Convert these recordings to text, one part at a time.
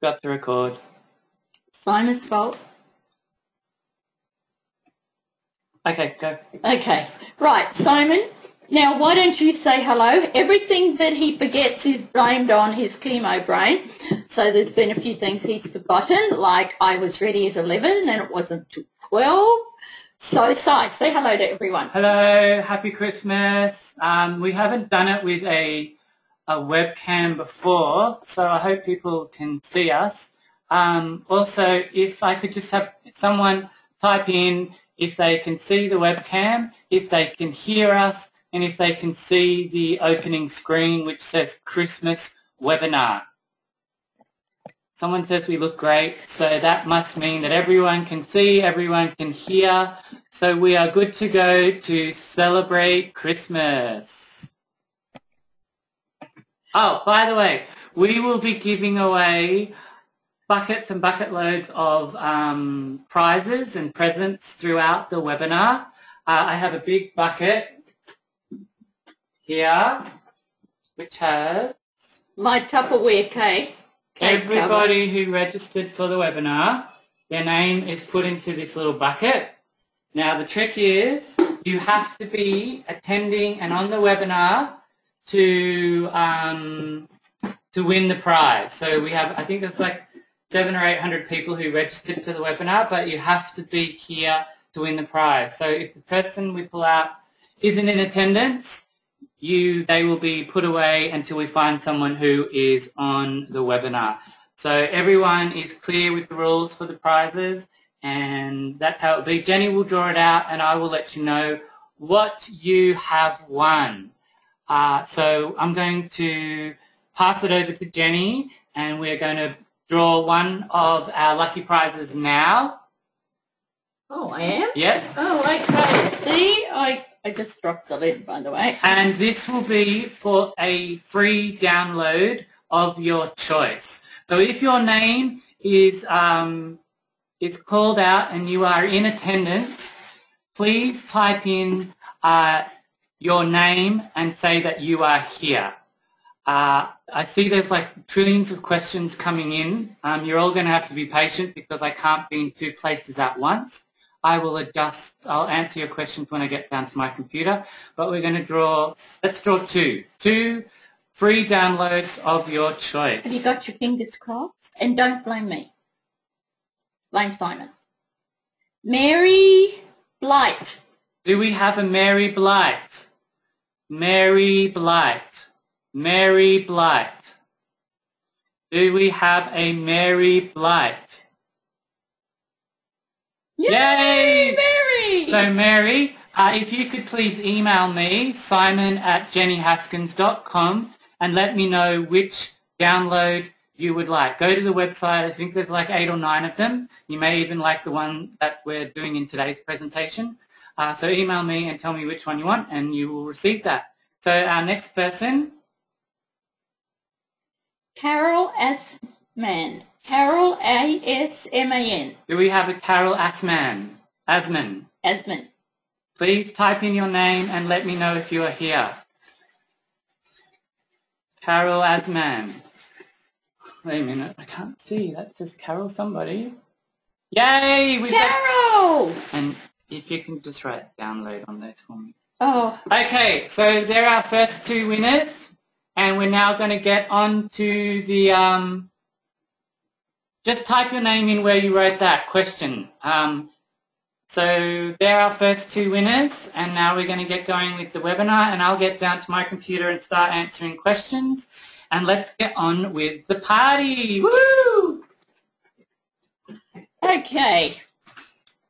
Got to record. Simon's fault. Okay, go. Okay, right, Simon. Now, why don't you say hello? Everything that he forgets is blamed on his chemo brain. So there's been a few things he's forgotten, like I was ready at 11 and it wasn't till 12. So, Si, say hello to everyone. Hello, happy Christmas. We haven't done it with a webcam before, so I hope people can see us. Also, if I could just have someone type in if they can see the webcam, if they can hear us, and if they can see the opening screen which says Christmas webinar. Someone says we look great, so that must mean that everyone can see, everyone can hear. So we are good to go to celebrate Christmas. Oh, by the way, we will be giving away buckets and bucket loads of prizes and presents throughout the webinar. I have a big bucket here, which has My Tupperware cake everybody who registered for the webinar, their name is put into this little bucket. Now the trick is you have to be attending and on the webinar to win the prize. So we have, I think there's like 700 or 800 people who registered for the webinar, but you have to be here to win the prize. So if the person we pull out isn't in attendance, they will be put away until we find someone who is on the webinar. So everyone is clear with the rules for the prizes, and that's how it will be. Jenny will draw it out, and I will let you know what you have won. So I'm going to pass it over to Jenny, and we're going to draw one of our lucky prizes now. Oh, I am? Yep. Oh, okay. See, I just dropped the lid, by the way. And this will be for a free download of your choice. So if your name is called out and you are in attendance, please type in your name and say that you are here. I see there's like trillions of questions coming in. You're all going to have to be patient because I can't be in two places at once. I'll answer your questions when I get down to my computer, but we're going to let's draw two free downloads of your choice. Have you got your fingers crossed? And don't blame me. Blame Simon. Mary Blight. Do we have a Mary Blight? Mary Blight. Mary Blight. Do we have a Mary Blight? Yay, Mary! So Mary, if you could please email me, simon@jennyhaskins.com, and let me know which download you would like. Go to the website. I think there's like 8 or 9 of them. You may even like the one that we're doing in today's presentation. So email me and tell me which one you want, and you will receive that. So our next person. Carol Asman. Carol A-S-M-A-N. Do we have a Carol Asman? Asman. Please type in your name and let me know if you are here. Carol Asman. Wait a minute, I can't see. That says Carol somebody. Yay! Carol! And if you can just write download on there for me. Oh. Okay, so they're our first 2 winners. And we're now going to get on to the... just type your name in where you wrote that question. So they're our first 2 winners, and now we're going to get going with the webinar, and I'll get down to my computer and start answering questions. And let's get on with the party. Woo! Okay.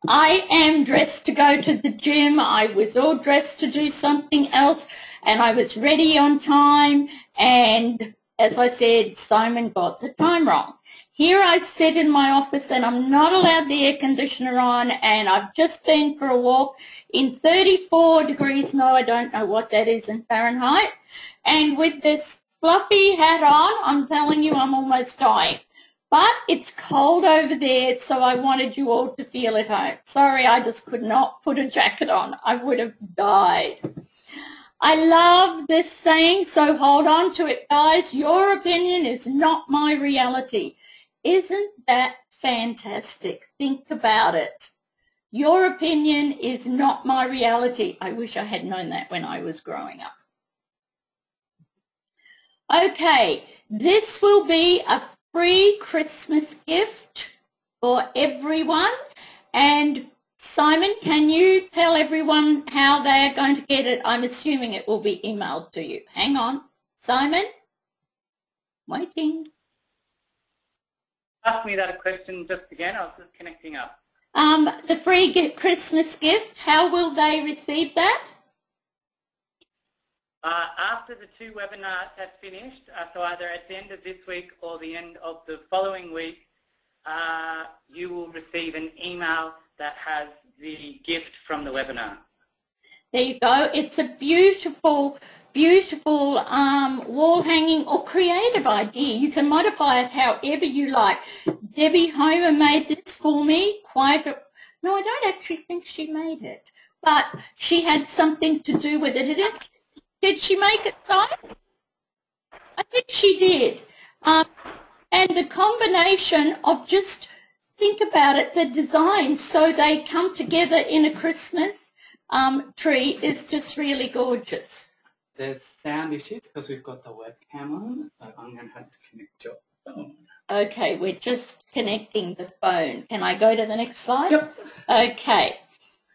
I am dressed to go to the gym. I was all dressed to do something else, and I was ready on time, and as I said, Simon got the time wrong. Here I sit in my office and I'm not allowed the air conditioner on, and I've just been for a walk in 34 degrees. No, I don't know what that is in Fahrenheit. And with this fluffy hat on, I'm telling you, I'm almost dying. But it's cold over there, so I wanted you all to feel at home. Sorry, I just could not put a jacket on. I would have died. I love this saying, so hold on to it, guys. Your opinion is not my reality. Isn't that fantastic? Think about it. Your opinion is not my reality. I wish I had known that when I was growing up. Okay, this will be a free Christmas gift for everyone. And Simon, can you tell everyone how they're going to get it? I'm assuming it will be emailed to you. Hang on. Simon? Waiting. Ask me that question just again. I was just connecting up. The free Christmas gift, how will they receive that? After the 2 webinars have finished, so either at the end of this week or the end of the following week, you will receive an email that has the gift from the webinar. There you go. It's a beautiful, beautiful wall hanging or creative idea. You can modify it however you like. Debbie Homer made this for me. No, I don't actually think she made it, but she had something to do with it. Did she make it, Simon? I think she did. And the combination of just, think about it, the designs, so they come together in a Christmas tree is just really gorgeous. There's sound issues because we've got the webcam on, so I'm going to have to connect your phone. Okay, we're just connecting the phone. Can I go to the next slide? Yep. Okay.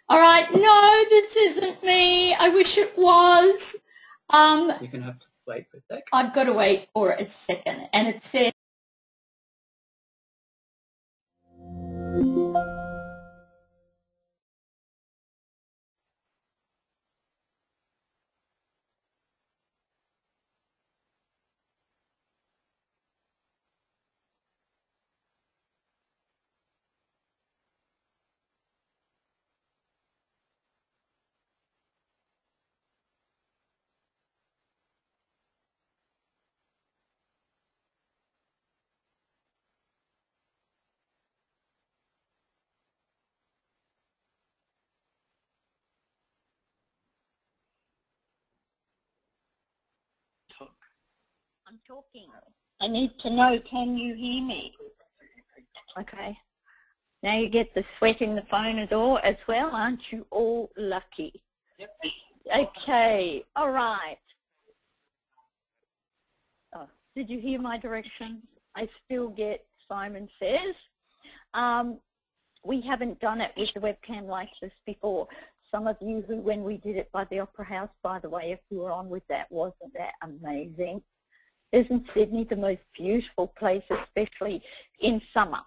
All right. No, this isn't me. I wish it was. You're going to have to wait for a sec. I've got to wait for a second. And it says, I'm talking. I need to know, can you hear me? Okay. Now you get the sweat in the phone as well. Aren't you all lucky? Yep. Okay. All right. Oh, did you hear my directions? I still get Simon says. We haven't done it with the webcam like this before. Some of you who, when we did it by the Opera House, by the way, if you were on with that, wasn't that amazing? Isn't Sydney the most beautiful place, especially in summer?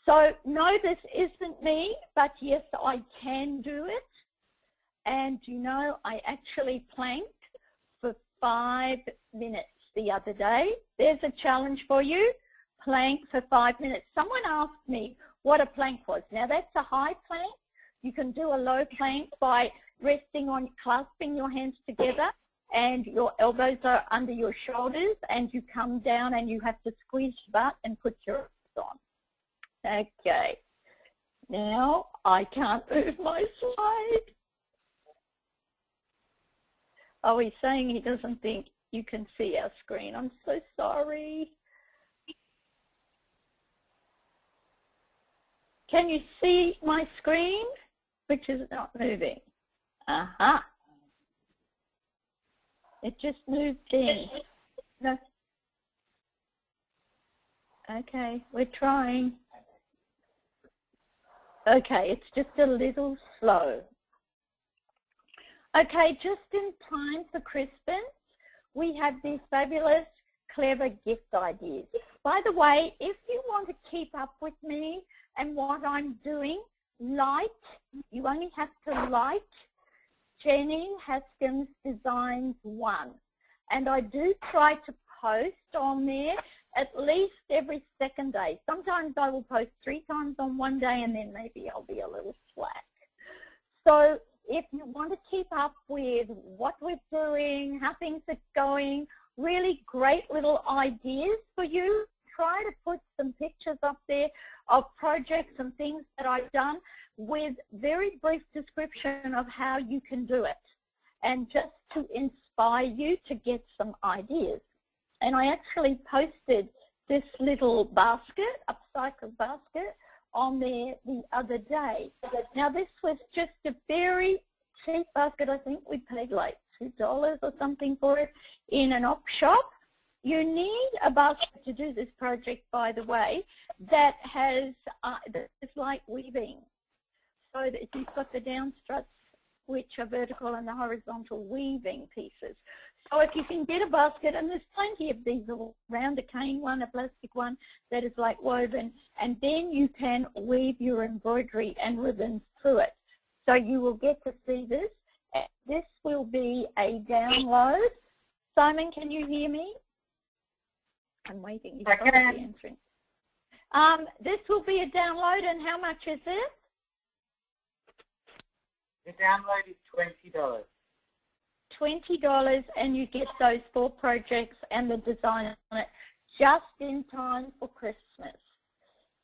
So, no, this isn't me, but yes, I can do it. And, you know, I actually planked for 5 minutes the other day. There's a challenge for you. Plank for 5 minutes. Someone asked me what a plank was. Now, that's a high plank. You can do a low plank by resting on, clasping your hands together, and your elbows are under your shoulders, and you come down and you have to squeeze your butt and put your hips on. Okay. Now I can't move my slide. Oh, he's saying he doesn't think you can see our screen. I'm so sorry. Can you see my screen, which is not moving? Aha. It just moved in. No. Okay, we're trying. Okay, it's just a little slow. Okay, just in time for Christmas, we have these fabulous, clever gift ideas. By the way, if you want to keep up with me and what I'm doing, like, you only have to like Jenny Haskins Designs 1. And I do try to post on there at least every second day. Sometimes I will post 3 times on one day, and then maybe I'll be a little slack. So if you want to keep up with what we're doing, how things are going, really great little ideas for you, try to put some pictures up there of projects and things that I've done with very brief description of how you can do it, and just to inspire you to get some ideas. And I actually posted this little basket, upcycled basket, on there the other day. Now this was just a very cheap basket. I think we paid like $2 or something for it in an op shop. You need a basket to do this project, by the way, that has it's like weaving. So that you've got the down struts, which are vertical, and the horizontal weaving pieces. So if you can get a basket, and there's plenty of these around, a cane one, a plastic one that is like woven, and then you can weave your embroidery and ribbons through it. So you will get to see this. This will be a download. Simon, can you hear me? I'm waiting. He's probably answering. This will be a download, and how much is it? The download is $20. $20, and you get those 4 projects and the design on it just in time for Christmas.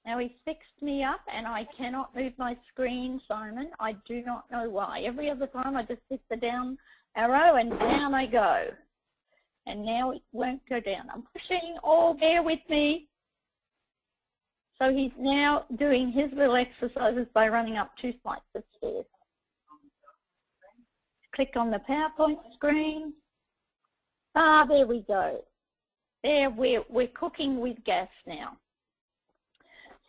Now he's fixed me up, and I cannot move my screen, Simon. I do not know why. Every other time I just hit the down arrow and down I go. And now it won't go down. I'm pushing, bear with me. So he's now doing his little exercises by running up 2 flights of stairs. Click on the PowerPoint screen. There we go. There, we're cooking with gas now.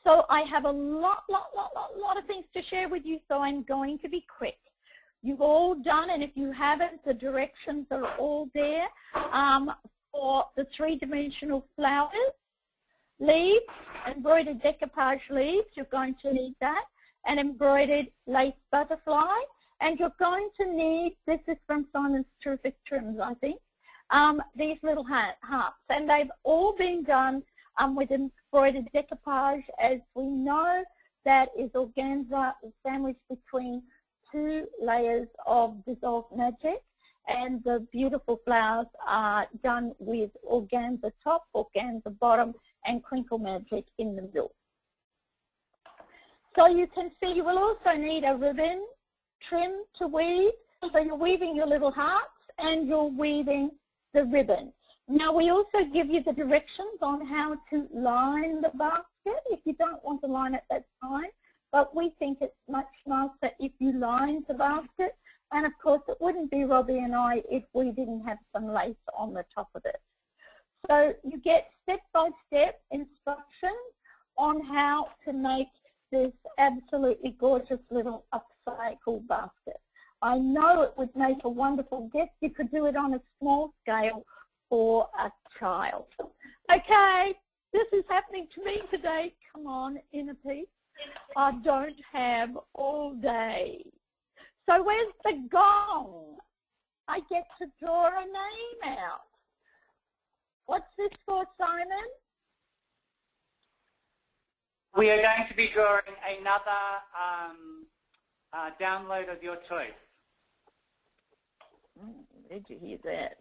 So I have a lot of things to share with you, so I'm going to be quick. You've all done, and if you haven't, the directions are all there for the 3-dimensional flowers, leaves, embroidered decoupage leaves. You're going to need that, and embroidered lace butterfly. And you're going to need, this is from Simon's Terrific Trims, I think, these little hearts. And they've all been done with embroidered decoupage. As we know, that is organza sandwiched between 2 layers of dissolved magic. And the beautiful flowers are done with organza top, organza bottom, and crinkle magic in the middle. So you can see you will also need a ribbon trim to weave. So you're weaving your little hearts and you're weaving the ribbon. Now we also give you the directions on how to line the basket if you don't want to line it, that's fine. But we think it's much nicer if you line the basket. And of course it wouldn't be Robbie and I if we didn't have some lace on the top of it. So you get step-by-step instructions on how to make this absolutely gorgeous little upcycle basket. I know it would make a wonderful gift. You could do it on a small scale for a child. Okay, this is happening to me today. Come on, inner peace. I don't have all day. So where's the gong? I get to draw a name out. What's this for, Simon? We are going to be drawing another download of your choice. Did you hear that?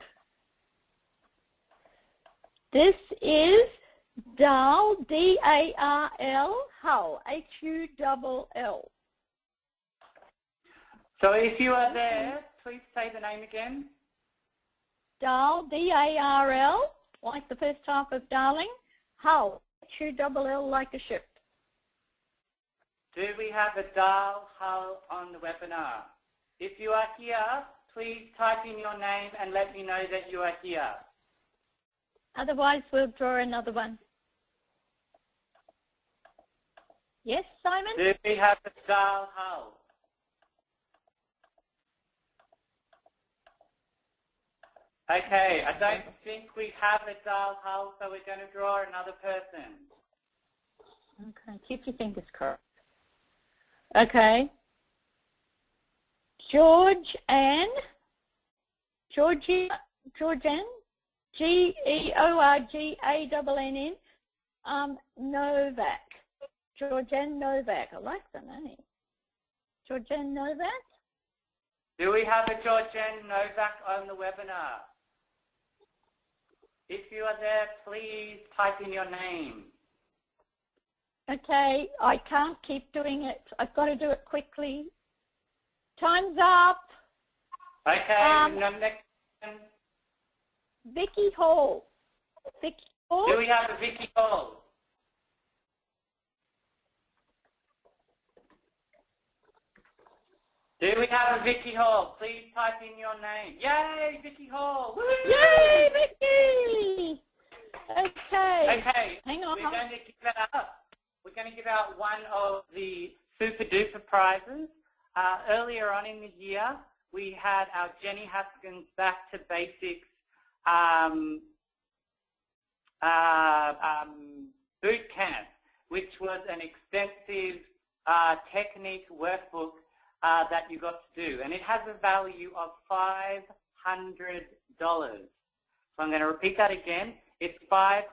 This is Darl, D-A-R-L, Hull, H-U-L-L. So if you are there, please say the name again. Darl, D-A-R-L, like the first half of darling, Hull, H-U-L-L, like a ship. Do we have a Darl Hull on the webinar? If you are here, please type in your name and let me know that you are here. Otherwise, we'll draw another one. Yes, Simon? Do we have a Darl Hull? Okay, I don't think we have a Darl Hull, so we're going to draw another person. Okay, keep your fingers crossed. Okay. Georgianne, G-E-O-R-G-A-N-N, Novak. Georgianne Novak. I like the name. Georgianne Novak? Do we have a Georgianne Novak on the webinar? If you are there, please type in your name. Okay, I can't keep doing it. I've got to do it quickly. Time's up. Okay, next one. Vicky Hall. Vicky Do we have a Vicky Hall? Do we have a Vicky Hall? Please type in your name. Yay, Vicky Hall! Woo! Yay, Vicky! Okay. Okay. Hang on. We're going to give out. We're going to give out one of the super duper prizes. Earlier on in the year, we had our Jenny Haskins Back to Basics boot camp, which was an extensive technique workbook that you got to do, and it has a value of $500. So I'm going to repeat that again. It's $500.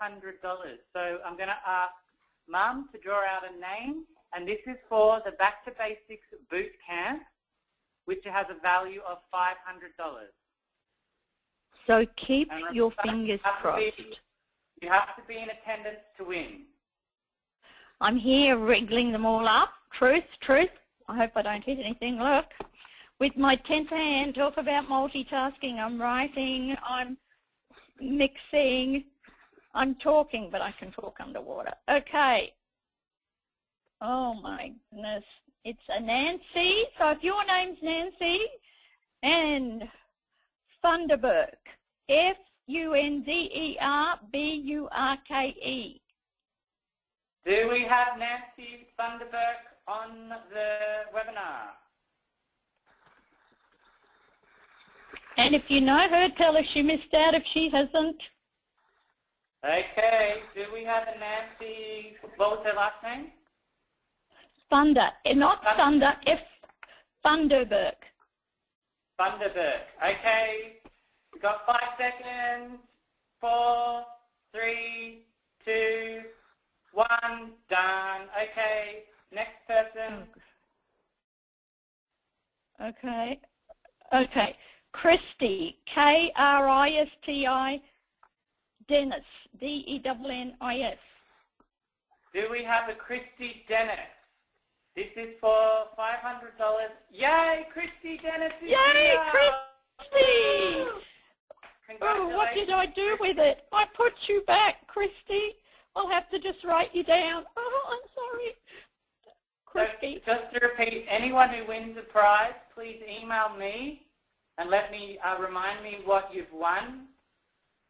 So I'm going to ask Mum to draw out a name, and this is for the Back to Basics boot camp, which has a value of $500. So keep your fingers crossed. You have to be in attendance to win. I'm here wriggling them all up. Truth, truth. I hope I don't hit anything. Look, with my 10th hand, talk about multitasking. I'm writing, I'm mixing, I'm talking, but I can talk underwater. Okay. Oh my goodness. It's a Nancy. So if your name's Nancy, and Funderburk, Funderburke. Do we have Nancy Funderburk on the webinar? And if you know her, tell her she missed out if she hasn't. Okay. Do we have a Nancy, what was her last name? Thunder, not Thunder, Funderburk. Funderburk. Okay. We've got 5 seconds. 4, 3, 2, 1. Done. Okay. Next person. Okay. Okay. Christy, Kristi, Dennis, Dennis. Do we have a Christy Dennis? This is for $500. Yay, Christy Dennis is Yay, here! Christy! Oh, what did I do with it? I put you back, Christy. I'll have to just write you down. Oh, I'm sorry. Christy. So, just to repeat, anyone who wins a prize, please email me and let me remind me what you've won,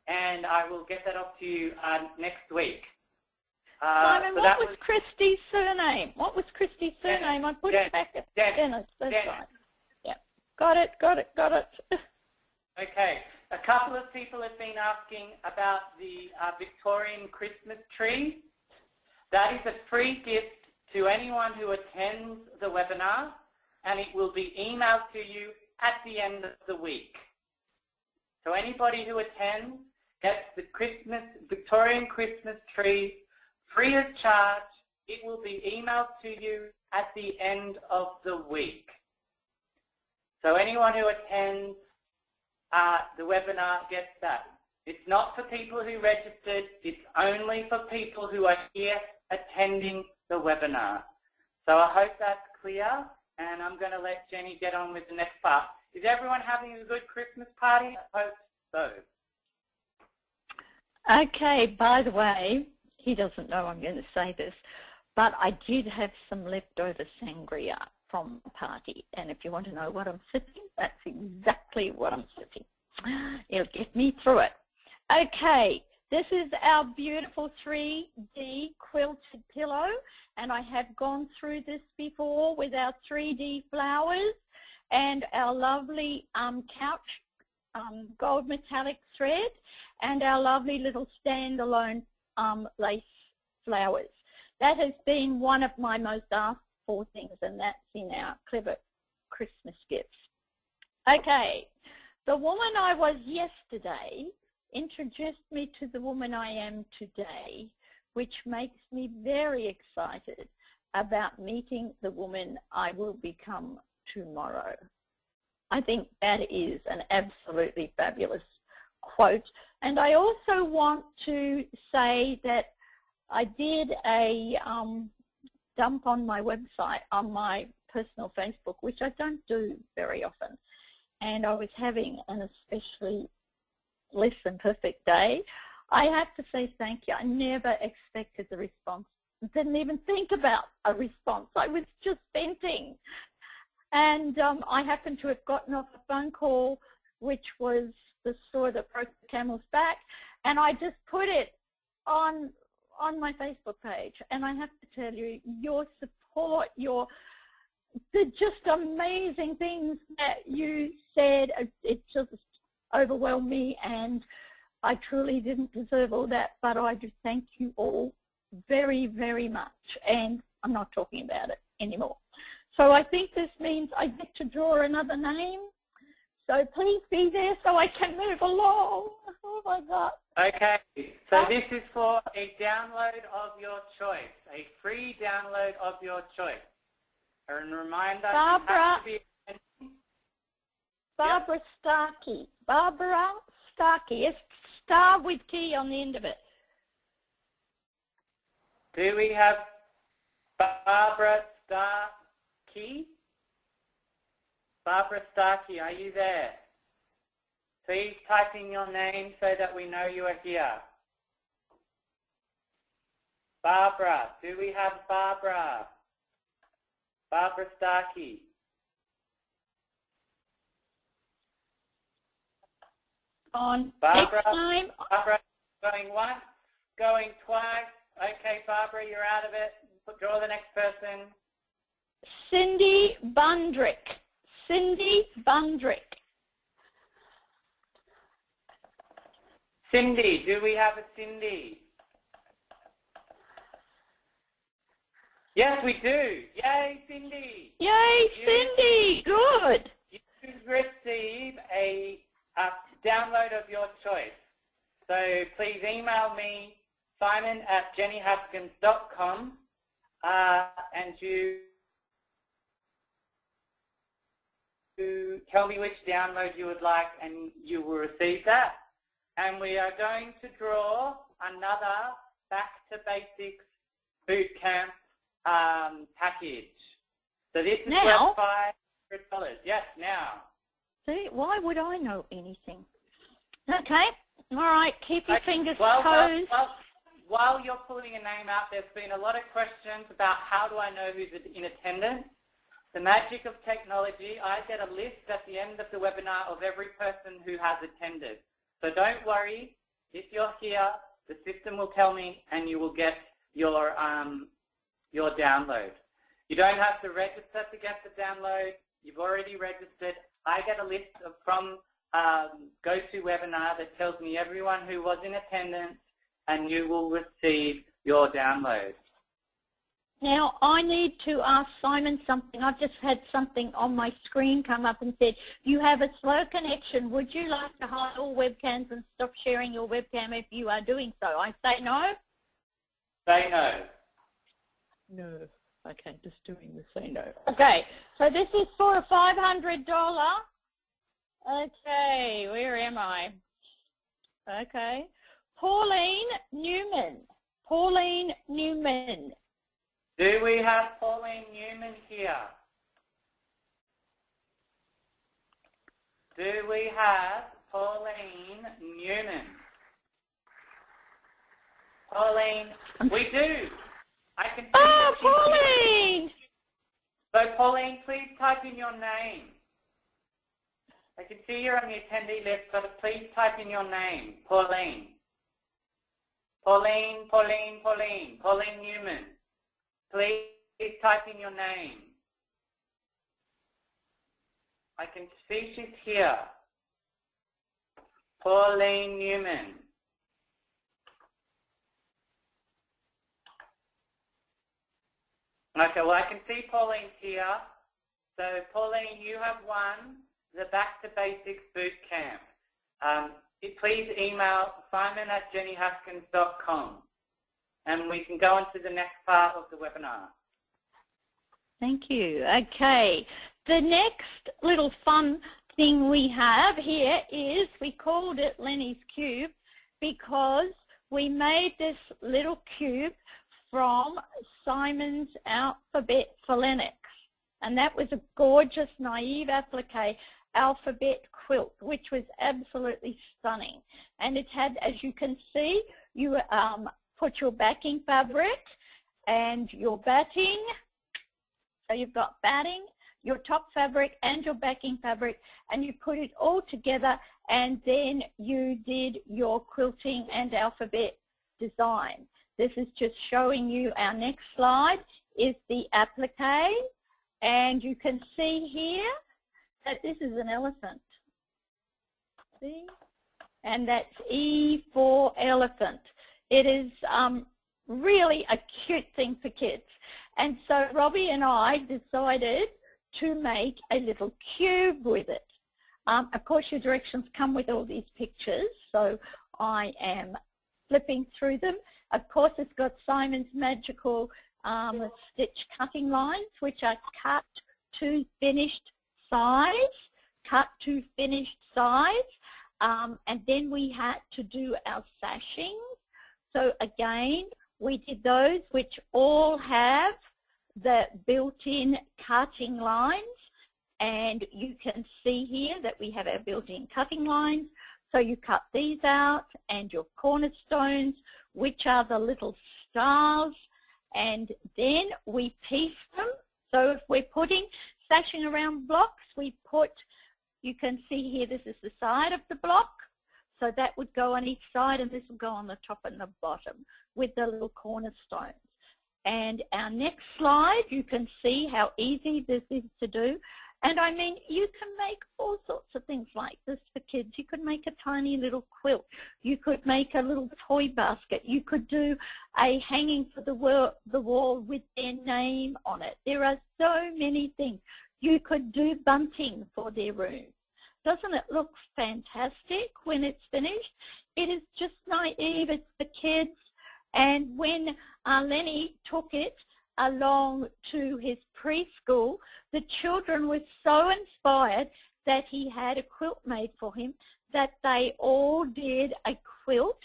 and I will get that off to you next week. Simon, what was Christy's surname? What was Christy's surname? I put it back at Dennis. That's right. Yeah. Got it. Okay. A couple of people have been asking about the Victorian Christmas tree. That is a free gift to anyone who attends the webinar, and it will be emailed to you at the end of the week. So anybody who attends gets the Victorian Christmas tree free of charge. It will be emailed to you at the end of the week. So anyone who attends the webinar gets that. It's not for people who registered. It's only for people who are here attending the webinar. So I hope that's clear, and I'm going to let Jenny get on with the next part. Is everyone having a good Christmas party? I hope so. Okay, by the way, he doesn't know I'm going to say this, but I did have some leftover sangria from a party, and if you want to know what I'm sipping, that's exactly what I'm sipping. It'll get me through it. Okay, this is our beautiful 3D quilted pillow, and I have gone through this before with our 3D flowers and our lovely couch gold metallic thread and our lovely little standalone lace flowers. That has been one of my most asked for things, and that's in our clever Christmas gifts. Okay, the woman I was yesterday introduced me to the woman I am today, which makes me very excited about meeting the woman I will become tomorrow. I think that is an absolutely fabulous quote. And I also want to say that I did a dump on my website, on my personal Facebook, which I don't do very often. And I was having an especially less than perfect day. I have to say thank you. I never expected the response. Didn't even think about a response. I was just venting. And I happened to have gotten off a phone call, which was the store that broke the camel's back, and I just put it on my Facebook page. And I have to tell you, your support, the just amazing things that you said, it just overwhelmed me, and I truly didn't deserve all that, but I just thank you all very, very much, and I'm not talking about it anymore. So I think this means I get to draw another name, so please be there so I can move along. Oh my God. Okay, so this is for a download of your choice, a free download of your choice. And reminder, Barbara, Barbara Yep. Starkey. Barbara Starkey. It's star with key on the end of it. Do we have Barbara Starkey? Barbara Starkey, are you there? Please type in your name so that we know you are here. Barbara, do we have Barbara? Barbara Starkey. On Barbara, next time. Barbara, going once, going twice. Okay, Barbara, you're out of it. Draw the next person. Cindy Bundrick. Cindy Bundrick. Cindy, do we have a Cindy? Yes, we do. Yay, Cindy. Yay, Cindy. Good. You receive a download of your choice. So please email me, simon@jennyhaskins.com, and you tell me which download you would like, and you will receive that. And we are going to draw another Back to Basics boot camp package. So this is Now? worth $500. Yes, now. See, why would I know anything? Okay. All right. Keep your fingers Well, toes. while you're pulling a name out, there's been a lot of questions about how do I know who's in attendance. The magic of technology, I get a list at the end of the webinar of every person who has attended. So don't worry, if you're here, the system will tell me and you will get your download. You don't have to register to get the download. You've already registered. I get a list from GoToWebinar that tells me everyone who was in attendance, and you will receive your download. Now, I need to ask Simon something. I've just had something on my screen come up and said, you have a slow connection. Would you like to hide all webcams and stop sharing your webcam if you are doing so? I say no? Say no. No. Okay, just doing the say no. Okay, so this is for a $500. Okay, where am I? Okay. Pauline Newman. Pauline Newman. Do we have Pauline Newman here? Do we have Pauline Newman? Pauline, we do. I can see Oh, that she's here. Pauline! So Pauline, please type in your name. I can see you're on the attendee list, but please type in your name, Pauline. Pauline, Pauline, Pauline, Pauline Newman. Please type in your name. I can see she's here. Pauline Newman. Okay, well I can see Pauline's here. So Pauline, you have won the Back to Basics boot camp. Please email simon@jennyhaskins.com and we can go on to the next part of the webinar. Thank you. Okay. The next little fun thing we have here is we called it Lenny's Cube because we made this little cube from Simon's Alphabet for Linux. And that was a gorgeous, naive applique. alphabet quilt, which was absolutely stunning. And it had, as you can see, you put your backing fabric and your batting. So you've got batting, your top fabric and your backing fabric, and you put it all together, and then you did your quilting and alphabet design. This is just showing you our next slide is the applique, and you can see here that this is an elephant. See? And that's E for elephant. It is really a cute thing for kids. And so Robbie and I decided to make a little cube with it. Of course, your directions come with all these pictures, so I am flipping through them. Of course, it's got Simon's magical stitch cutting lines, which are cut to finished size, and then we had to do our sashing. So again, we did those, which all have the built-in cutting lines, and you can see here that we have our built-in cutting lines. So you cut these out, and your cornerstones, which are the little stars, and then we piece them. So if we're putting sashing around blocks, we put, you can see here, this is the side of the block. So that would go on each side, and this will go on the top and the bottom with the little cornerstones. And our next slide, you can see how easy this is to do. And I mean, you can make all sorts of things like this for kids. You could make a tiny little quilt. You could make a little toy basket. You could do a hanging for the wall with their name on it. There are so many things. You could do bunting for their room. Doesn't it look fantastic when it's finished? It is just naive. It's for kids. And when Lenny took it along to his preschool, the children were so inspired that he had a quilt made for him that they all did a quilt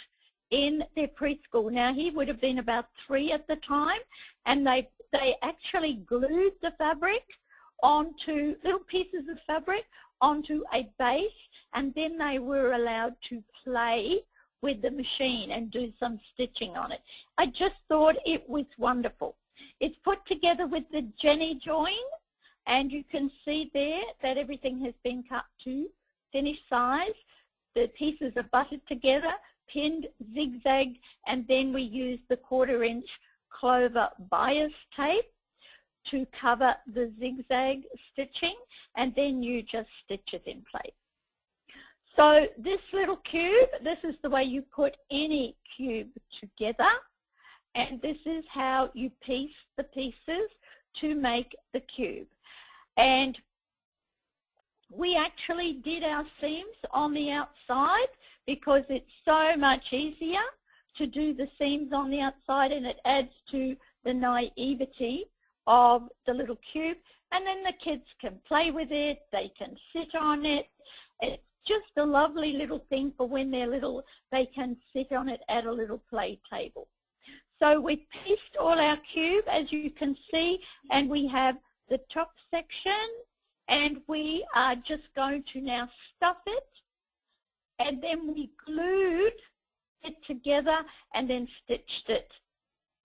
in their preschool. Now, he would have been about 3 at the time, and they actually glued the fabric onto little pieces of fabric onto a base, and then they were allowed to play with the machine and do some stitching on it. I just thought it was wonderful. It's put together with the Jenny join, and you can see there that everything has been cut to finished size. The pieces are butted together, pinned, zigzagged, and then we use the 1/4" clover bias tape to cover the zigzag stitching, and then you just stitch it in place. So this little cube, this is the way you put any cube together, and this is how you piece the pieces to make the cube. And we actually did our seams on the outside because it's so much easier to do the seams on the outside, and it adds to the naivety of the little cube, and then the kids can play with it, they can sit on it. It's just a lovely little thing for when they're little, they can sit on it at a little play table. So we've pieced all our cube, as you can see, and we have the top section, and we are just going to now stuff it, and then we glued it together and then stitched it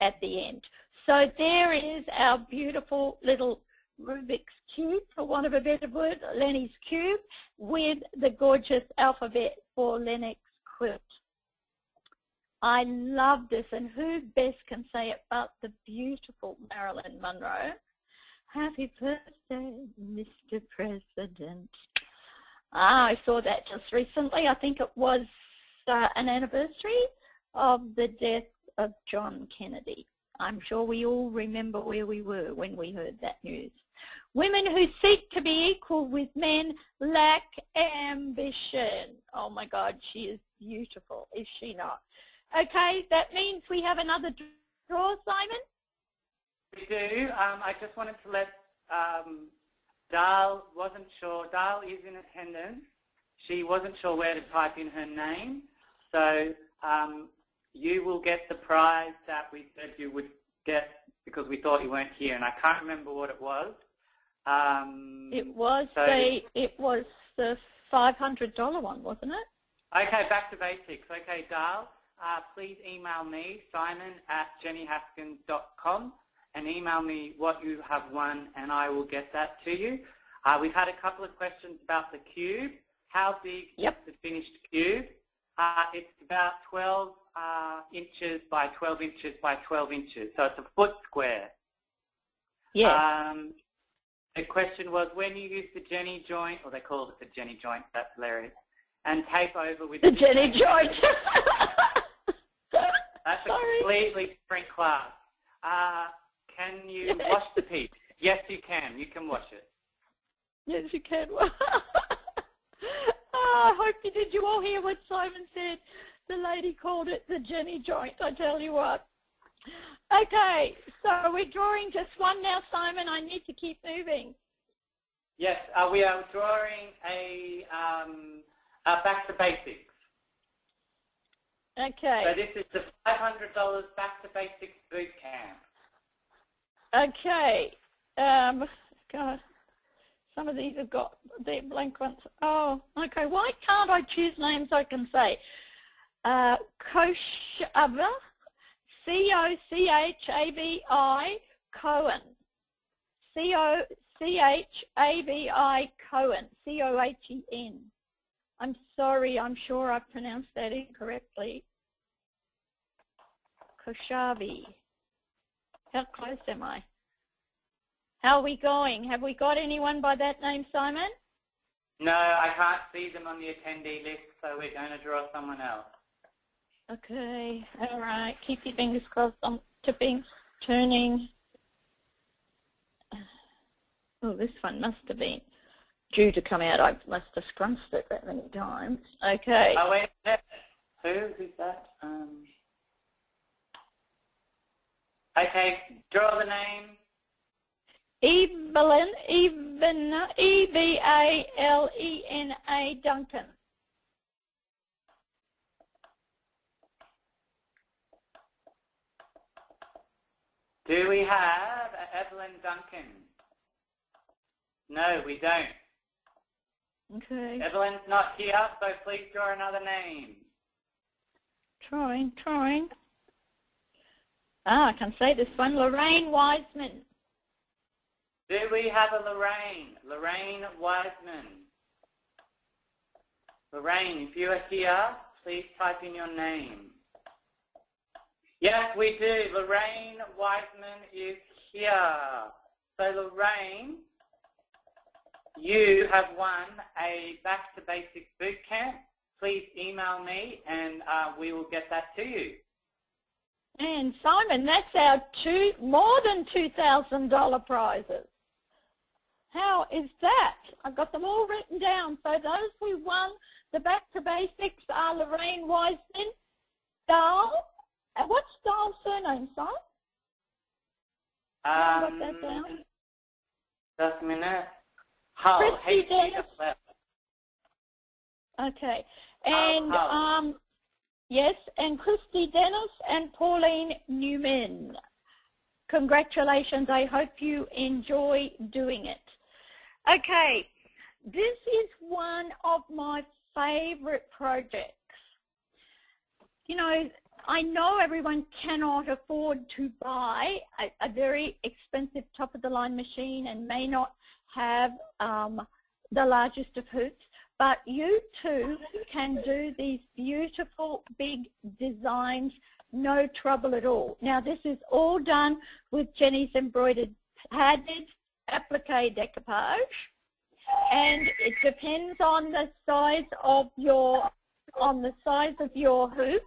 at the end. So there is our beautiful little Rubik's Cube, for want of a better word, Lenny's Cube, with the gorgeous alphabet for Lennox quilt. I love this, and who best can say it but the beautiful Marilyn Monroe. Happy birthday, Mr. President. I saw that just recently. I think it was an anniversary of the death of John Kennedy. I'm sure we all remember where we were when we heard that news. Women who seek to be equal with men lack ambition. Oh my God, she is beautiful, is she not? Okay, that means we have another draw, Simon? We do. I just wanted to let Dal wasn't sure. Dal is in attendance. She wasn't sure where to type in her name. So you will get the prize that we said you would get because we thought you weren't here, and I can't remember what it was. It was the $500 one, wasn't it? Okay, back to basics. Okay, Dale, please email me, simon@jennyhaskins.com, and email me what you have won, and I will get that to you. We've had a couple of questions about the cube. How big is the finished cube? It's about 12 inches by 12 inches by 12 inches, so it's a foot square. Yeah. The question was, when you use the Jenny joint, or they call it the Jenny joint, that's hilarious, and tape over with the Jenny joint. That's a completely different class. Can you wash the piece? Yes, you can. You can wash it. Yes, you can. I hope you did. You all hear what Simon said? The lady called it the Jenny joint, I tell you what. Okay, so we're drawing just one now, Simon. I need to keep moving. Yes, we are drawing a back to basics. Okay. So this is the $500 back to basics boot camp. Okay. God, some of these have got their blank ones. Oh, okay. Why can't I choose names I can say? Kochabi, C-O-C-H-A-B-I, Cohen. C-O-C-H-A-B-I, Cohen, C-O-H-E-N. I'm sorry, I'm sure I pronounced that incorrectly. Kochabi. How close am I? How are we going? Have we got anyone by that name, Simon? No, I can't see them on the attendee list, so we're going to draw someone else. Okay, all right. Keep your fingers crossed. I'm tipping, turning. Oh, this one must have been due to come out. I must have scrunched it that many times. Okay. Oh, wait a minute. Who's that? Okay, draw the name. Evelyn, E-B-A-L-E-N-A, Duncan. Do we have Evelyn Duncan? No, we don't. Okay. Evelyn's not here, so please draw another name. Trying. I can say this one, Lorraine Wiseman. Do we have a Lorraine? Lorraine Wiseman. Lorraine, if you are here, please type in your name. Yes, we do. Lorraine Wiseman is here. So Lorraine, you have won a Back to Basics boot camp. Please email me and we will get that to you. And Simon, that's our more than $2,000 prizes. How is that? I've got them all written down. So those who won the Back to Basics are Lorraine Wiseman, Dahl. What's Dahl's surname, Simon? Got that down. Just a minute. Hull. Christy Dennis. Okay. And yes, and Christy Dennis and Pauline Newman. Congratulations. I hope you enjoy doing it. Okay. This is one of my favorite projects. You know, I know everyone cannot afford to buy a very expensive top-of-the-line machine and may not have the largest of hoops, but you too can do these beautiful big designs, no trouble at all. Now this is all done with Jenny's embroidered padded applique decoupage, and it depends on the size of your hoop.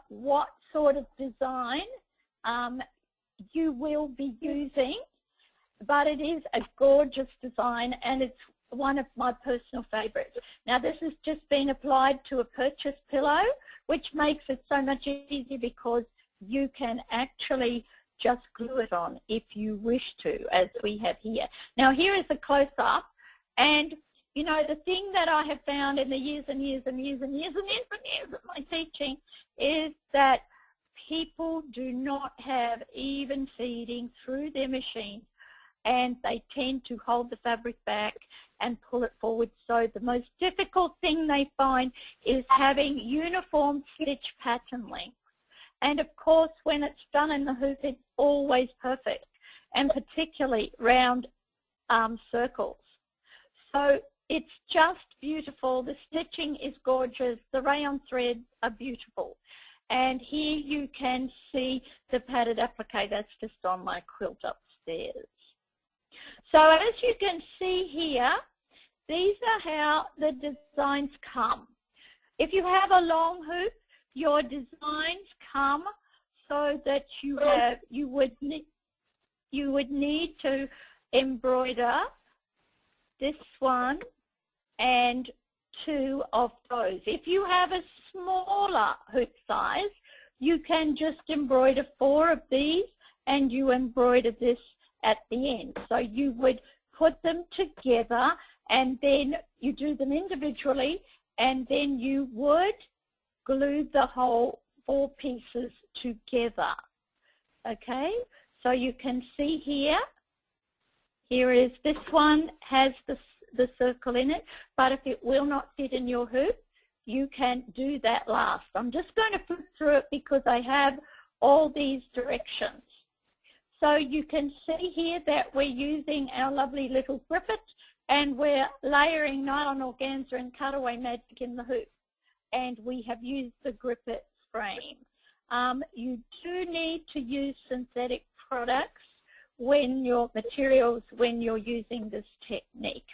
What sort of design you will be using, but it is a gorgeous design and it's one of my personal favorites. Now this has just been applied to a purchase pillow, which makes it so much easier because you can actually just glue it on if you wish to, as we have here. Now here is a close-up, and you know, the thing that I have found in the years and years and years and years and years and years of my teaching is that people do not have even feeding through their machines and they tend to hold the fabric back and pull it forward. So the most difficult thing they find is having uniform stitch pattern length. And of course, when it's done in the hoop, it's always perfect, and particularly round circles. So it's just beautiful. The stitching is gorgeous. The rayon threads are beautiful. And here you can see the padded applique that's just on my quilt upstairs. So as you can see here, these are how the designs come. If you have a long hoop, your designs come so that you would need to embroider this one and two of those. If you have a smaller hoop size, you can just embroider 4 of these, and you embroider this at the end. So you would put them together, and then you do them individually, and then you would glue the whole 4 pieces together. Okay, so you can see here, this one has the circle in it, but if it will not fit in your hoop, you can do that last. I'm just going to flip through it because I have all these directions. So you can see here that we're using our lovely little grippet, and we're layering nylon organza and cutaway magic in the hoop. And we have used the grippet frame. You do need to use synthetic products when you're using this technique.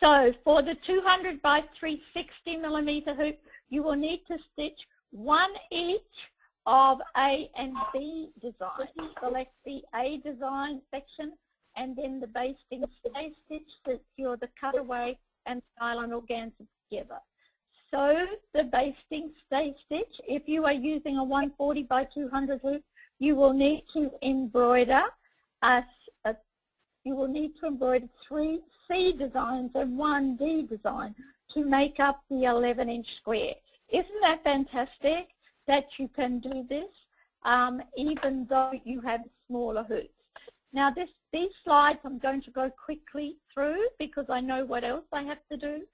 So for the 200 by 360 millimeter hoop, you will need to stitch 1 each of A and B designs. Select the A design section, and then the basting stay stitch, secure the cutaway and nylon organza together. So the basting stay stitch, if you are using a 140 by 200 hoop, you will need to embroider 3 C designs and 1 D design to make up the 11-inch square. Isn't that fantastic that you can do this even though you have smaller hoops? Now these slides I'm going to go quickly through because I know what else I have to do.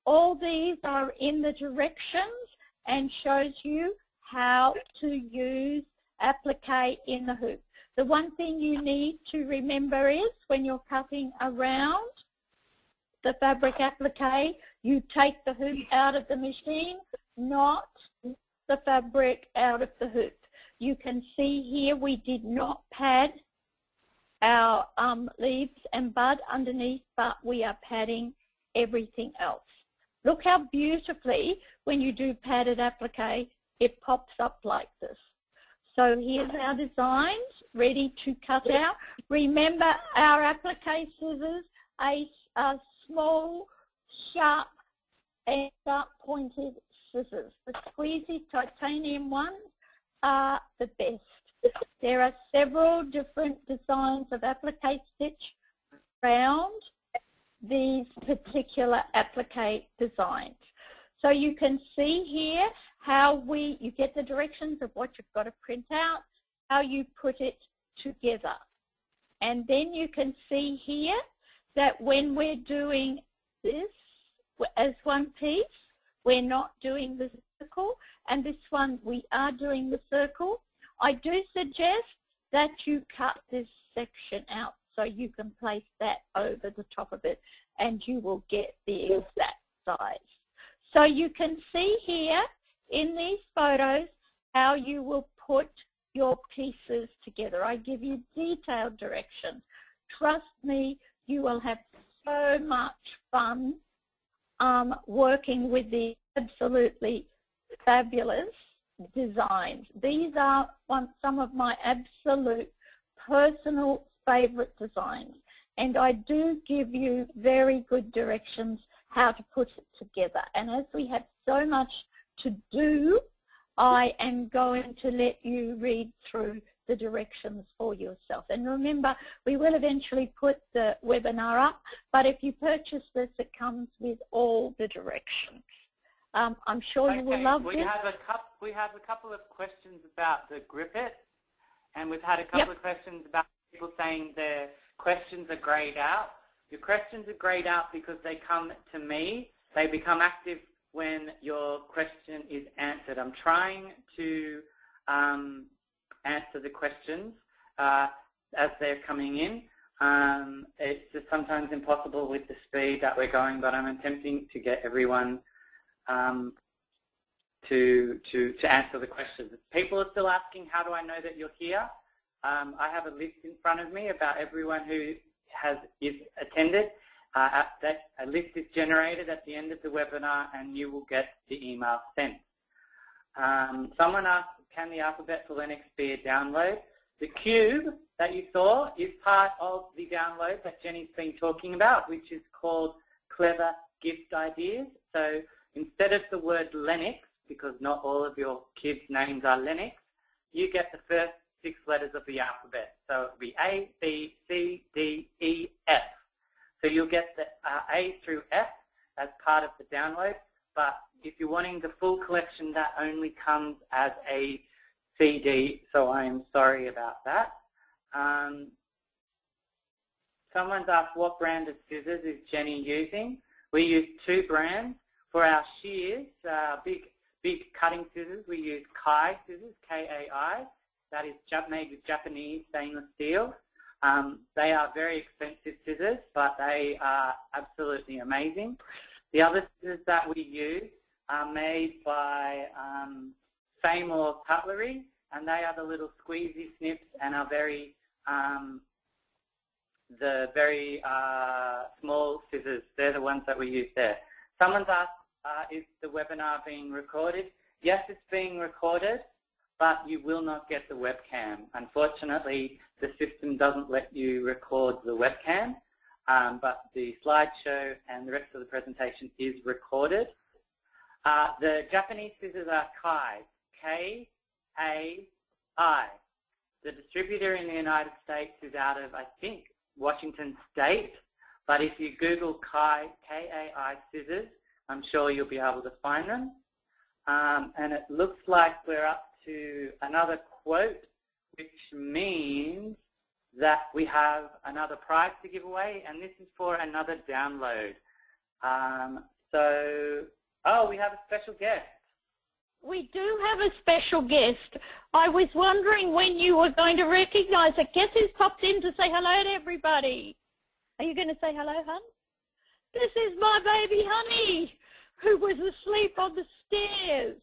All these are in the directions and shows you how to use applique in the hoop. The one thing you need to remember is when you're cutting around the fabric applique, you take the hoop out of the machine, not the fabric out of the hoop. You can see here we did not pad our leaves and bud underneath, but we are padding everything else. Look how beautifully, when you do padded applique, it pops up like this. So here's our designs ready to cut out. Remember our applique scissors, a small, sharp, and sharp-pointed scissors. The squeezy titanium ones are the best. There are several different designs of applique stitch around these particular applique designs. So you can see here how you get the directions of what you've got to print out, how you put it together. And then you can see here that when we're doing this as one piece, we're not doing the circle, and this one we are doing the circle. I do suggest that you cut this section out so you can place that over the top of it, and you will get the exact size. So you can see here in these photos how you will put your pieces together. I give you detailed directions. Trust me, you will have so much fun working with the absolutely fabulous designs. These are some of my absolute personal favorite designs, and I do give you very good directions how to put it together. And as we have so much to do, I am going to let you read through the directions for yourself. And remember, we will eventually put the webinar up, but if you purchase this, it comes with all the directions. I'm sure you will love this. We have a couple of questions about the grippet, and we've had a couple of questions about people saying their questions are grayed out. Your questions are grayed out because they come to me. They become active when your question is answered. I'm trying to answer the questions as they're coming in. It's just sometimes impossible with the speed that we're going, but I'm attempting to get everyone to answer the questions. People are still asking, how do I know that you're here? I have a list in front of me about everyone who is attended. A list is generated at the end of the webinar and you will get the email sent. Someone asked, can the alphabet for Linux be a download? The cube that you saw is part of the download that Jenny's been talking about, which is called Clever Gift Ideas. So instead of the word Linux, because not all of your kids' names are Linux, you get the first 6 letters of the alphabet. So it will be A, B, C, D, E, F. So you'll get the A through F as part of the download, but if you're wanting the full collection, that only comes as a CD, so I am sorry about that. Someone's asked, what brand of scissors is Jenny using? We use 2 brands. For our shears, big cutting scissors, we use Kai scissors, K-A-I. That is made with Japanese stainless steel. They are very expensive scissors, but they are absolutely amazing. The other scissors that we use are made by Seymour Cutlery, and they are the little squeezy snips and are very small scissors. They're the ones that we use there. Someone's asked, is the webinar being recorded? Yes, it's being recorded, but you will not get the webcam. Unfortunately, the system doesn't let you record the webcam, but the slideshow and the rest of the presentation is recorded. The Japanese scissors are Kai, K-A-I. The distributor in the United States is out of, I think, Washington State, but if you Google Kai, K-A-I scissors, I'm sure you'll be able to find them. And it looks like we're up to another quote, which means that we have another prize to give away, and this is for another download. We have a special guest. We do have a special guest. I was wondering when you were going to recognise it. Guess who's popped in to say hello to everybody? Are you going to say hello, hon? This is my baby Honey, who was asleep on the stairs.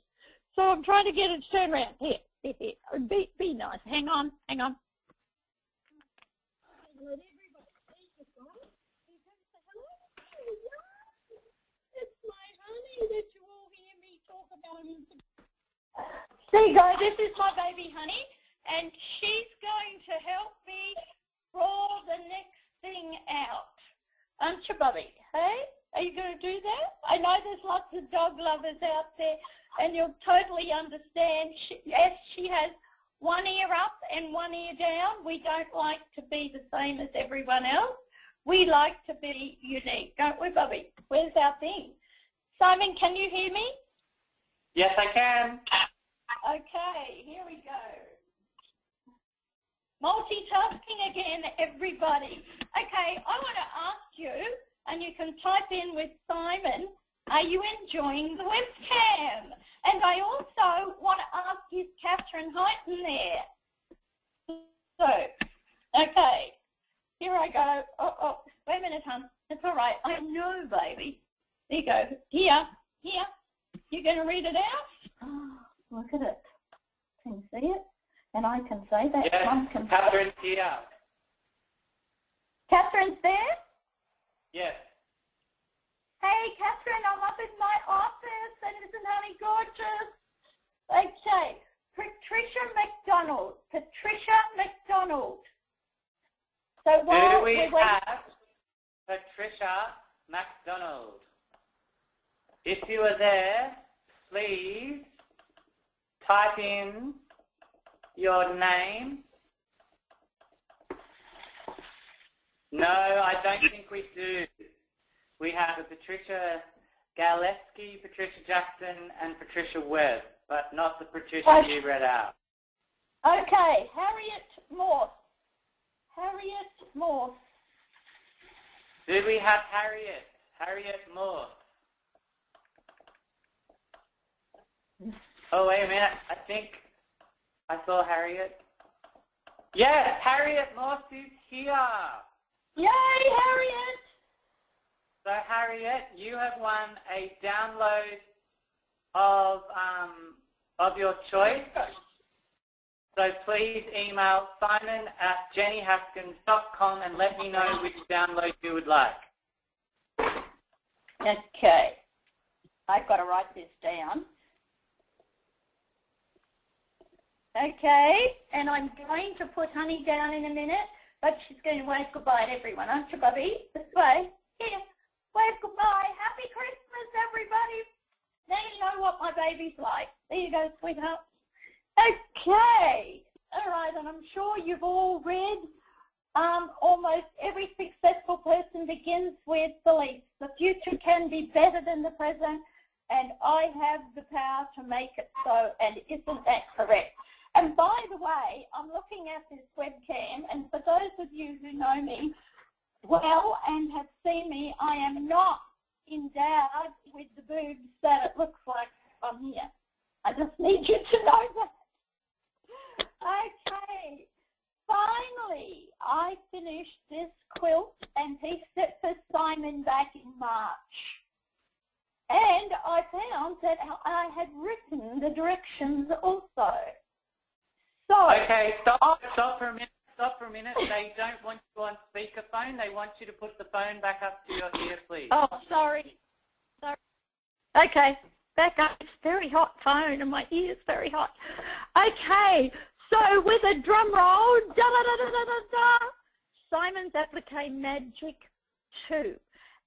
So I'm trying to get her to turn around. Here. Be nice. Hang on. Let everybody see the phone. It's my Honey that you all hear me talk about. There you go. This is my baby Honey, and she's going to help me roll the next thing out. Aren't you, Bubby? Hey? Are you going to do that? I know there's lots of dog lovers out there, and you'll totally understand. Yes, she has one ear up and one ear down. We don't like to be the same as everyone else. We like to be unique, don't we, Bubby? Where's our thing? Simon, can you hear me? Yes, I can. Okay, here we go. Multitasking again, everybody. Okay, I want to ask you, and you can type in with Simon, are you enjoying the webcam? And I also want to ask, is Catherine Heighton there? So, okay, here I go. Oh, wait a minute, hon. It's all right. I know, baby. There you go. Here. You're going to read it out? Oh, look at it. Can you see it? And I can say that. Yes, Catherine's here. Catherine's there? Yes. Hey, Catherine, I'm up in my office, and isn't Honey gorgeous? Okay, Patricia McDonald. So while we have Patricia McDonald. If you are there, please type in your name. No, I don't think we do. We have a Patricia Galeski, Patricia Jackson, and Patricia Webb, but not the Patricia you read out. Okay, Harriet Morse. Harriet Morse. Do we have Harriet? Harriet Morse. Oh, wait a minute. I think I saw Harriet. Yes, Harriet Morse is here. Yay, Harriet! So, Harriet, you have won a download of your choice. So please email simon@jennyhaskins.com and let me know which download you would like. Okay. I've got to write this down. Okay, and I'm going to put Honey down in a minute, but she's going to wave goodbye to everyone, aren't you, Bubby? This way. Here. Wave goodbye. Happy Christmas, everybody. Now you know what my baby's like. There you go, sweetheart. Okay. All right, and I'm sure you've all read almost every successful person begins with beliefs. The future can be better than the present, and I have the power to make it so, and isn't that correct? And by the way, I'm looking at this webcam, and for those of you who know me well and have seen me, I am not endowed with the boobs that it looks like on here. I just need you to know that. Okay, finally, I finished this quilt and pieced it for Simon back in March. And I found that I had written the directions also. So, okay, stop for a minute. Stop for a minute. They don't want you on speakerphone. They want you to put the phone back up to your ear, please. Oh, sorry. Okay, back up. It's very hot phone and my ear's very hot. Okay, so with a drum roll, da-da-da-da-da-da, Simon's Applique Magic 2.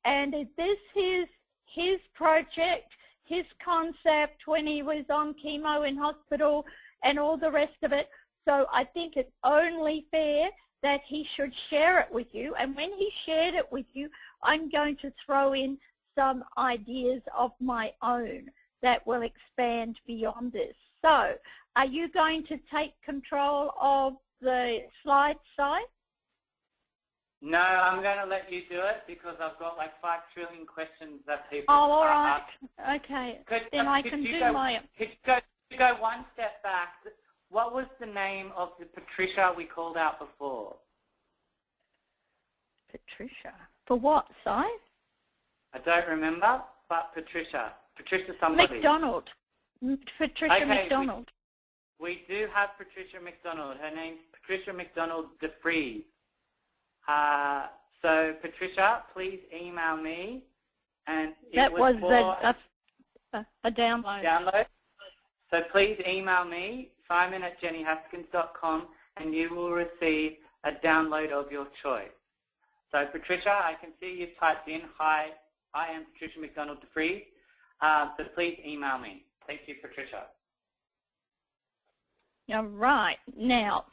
And this is his project, his concept when he was on chemo in hospital and all the rest of it. So I think it's only fair that he should share it with you. And when he shared it with you, I'm going to throw in some ideas of my own that will expand beyond this. So are you going to take control of the slide side? No, I'm going to let you do it because I've got like 5 trillion questions that people all right. Okay. Then I can do my... Could you go one step back? What was the name of the Patricia we called out before? Patricia. For what, Si? I don't remember, but Patricia. Patricia somebody. McDonald. Patricia McDonald. We do have Patricia McDonald. Her name's Patricia McDonald DeFries. So Patricia, please email me. And that was a download. Download. So please email me, simon@jennyhaskins.com, and you will receive a download of your choice. So Patricia, I can see you've typed in, hi, I am Patricia McDonald DeFries. So please email me. Thank you, Patricia. All right. Now,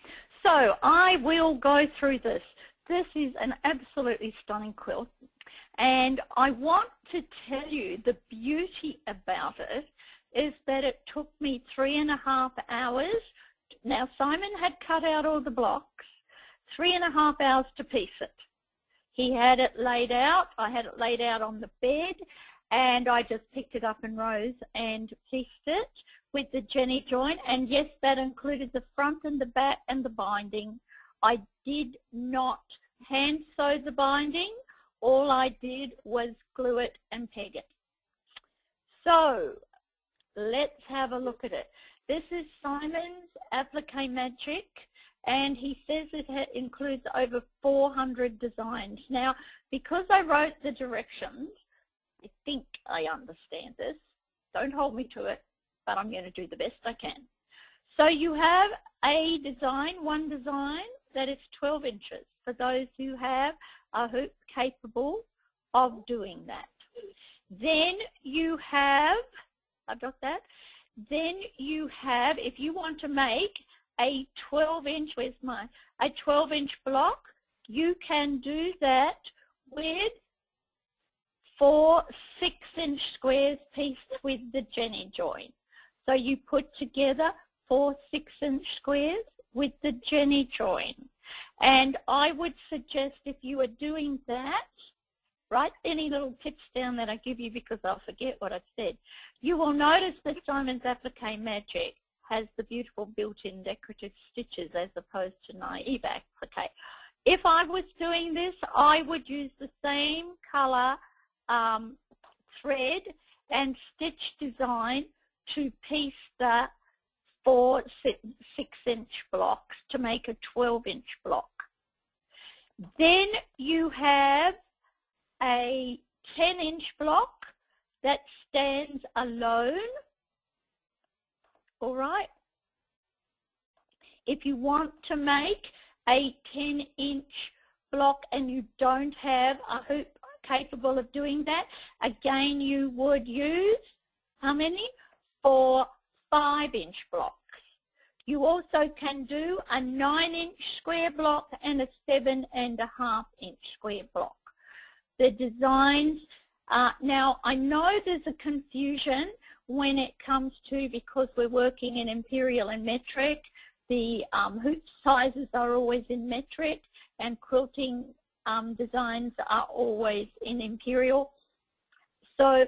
so I will go through this. This is an absolutely stunning quilt. And I want to tell you the beauty about it is that it took me 3.5 hours. Now, Simon had cut out all the blocks, 3.5 hours to piece it. He had it laid out. I had it laid out on the bed, and I just picked it up in rows and pieced it with the Jenny joint. And yes, that included the front and the back and the binding. I did not hand sew the binding. All I did was glue it and peg it. So let's have a look at it. This is Simon's Applique Magic, and he says it includes over 400 designs. Now, because I wrote the directions, I think I understand this. Don't hold me to it, but I'm going to do the best I can. So you have a design, one design that is 12 inches for those who have a hoop capable of doing that. Then you have, I've got that, then you have, if you want to make a 12-inch, where's mine, a 12-inch block, you can do that with 4 6-inch squares pieced with the Jenny joint. So you put together 4 6-inch squares with the Jenny joint. And I would suggest if you are doing that, write any little tips down that I give you because I'll forget what I've said. You will notice that Simon's Applique Magic has the beautiful built-in decorative stitches as opposed to naive applique. If I was doing this, I would use the same colour thread and stitch design to piece the 4 6-inch blocks to make a 12-inch block. Then you have a 10-inch block that stands alone. All right. If you want to make a 10-inch block and you don't have a hoop capable of doing that, again you would use how many? 4 5-inch blocks. You also can do a 9-inch square block and a 7.5-inch square block. The designs, now I know there's a confusion when it comes to, because we're working in imperial and metric, the hoop sizes are always in metric and quilting designs are always in imperial. So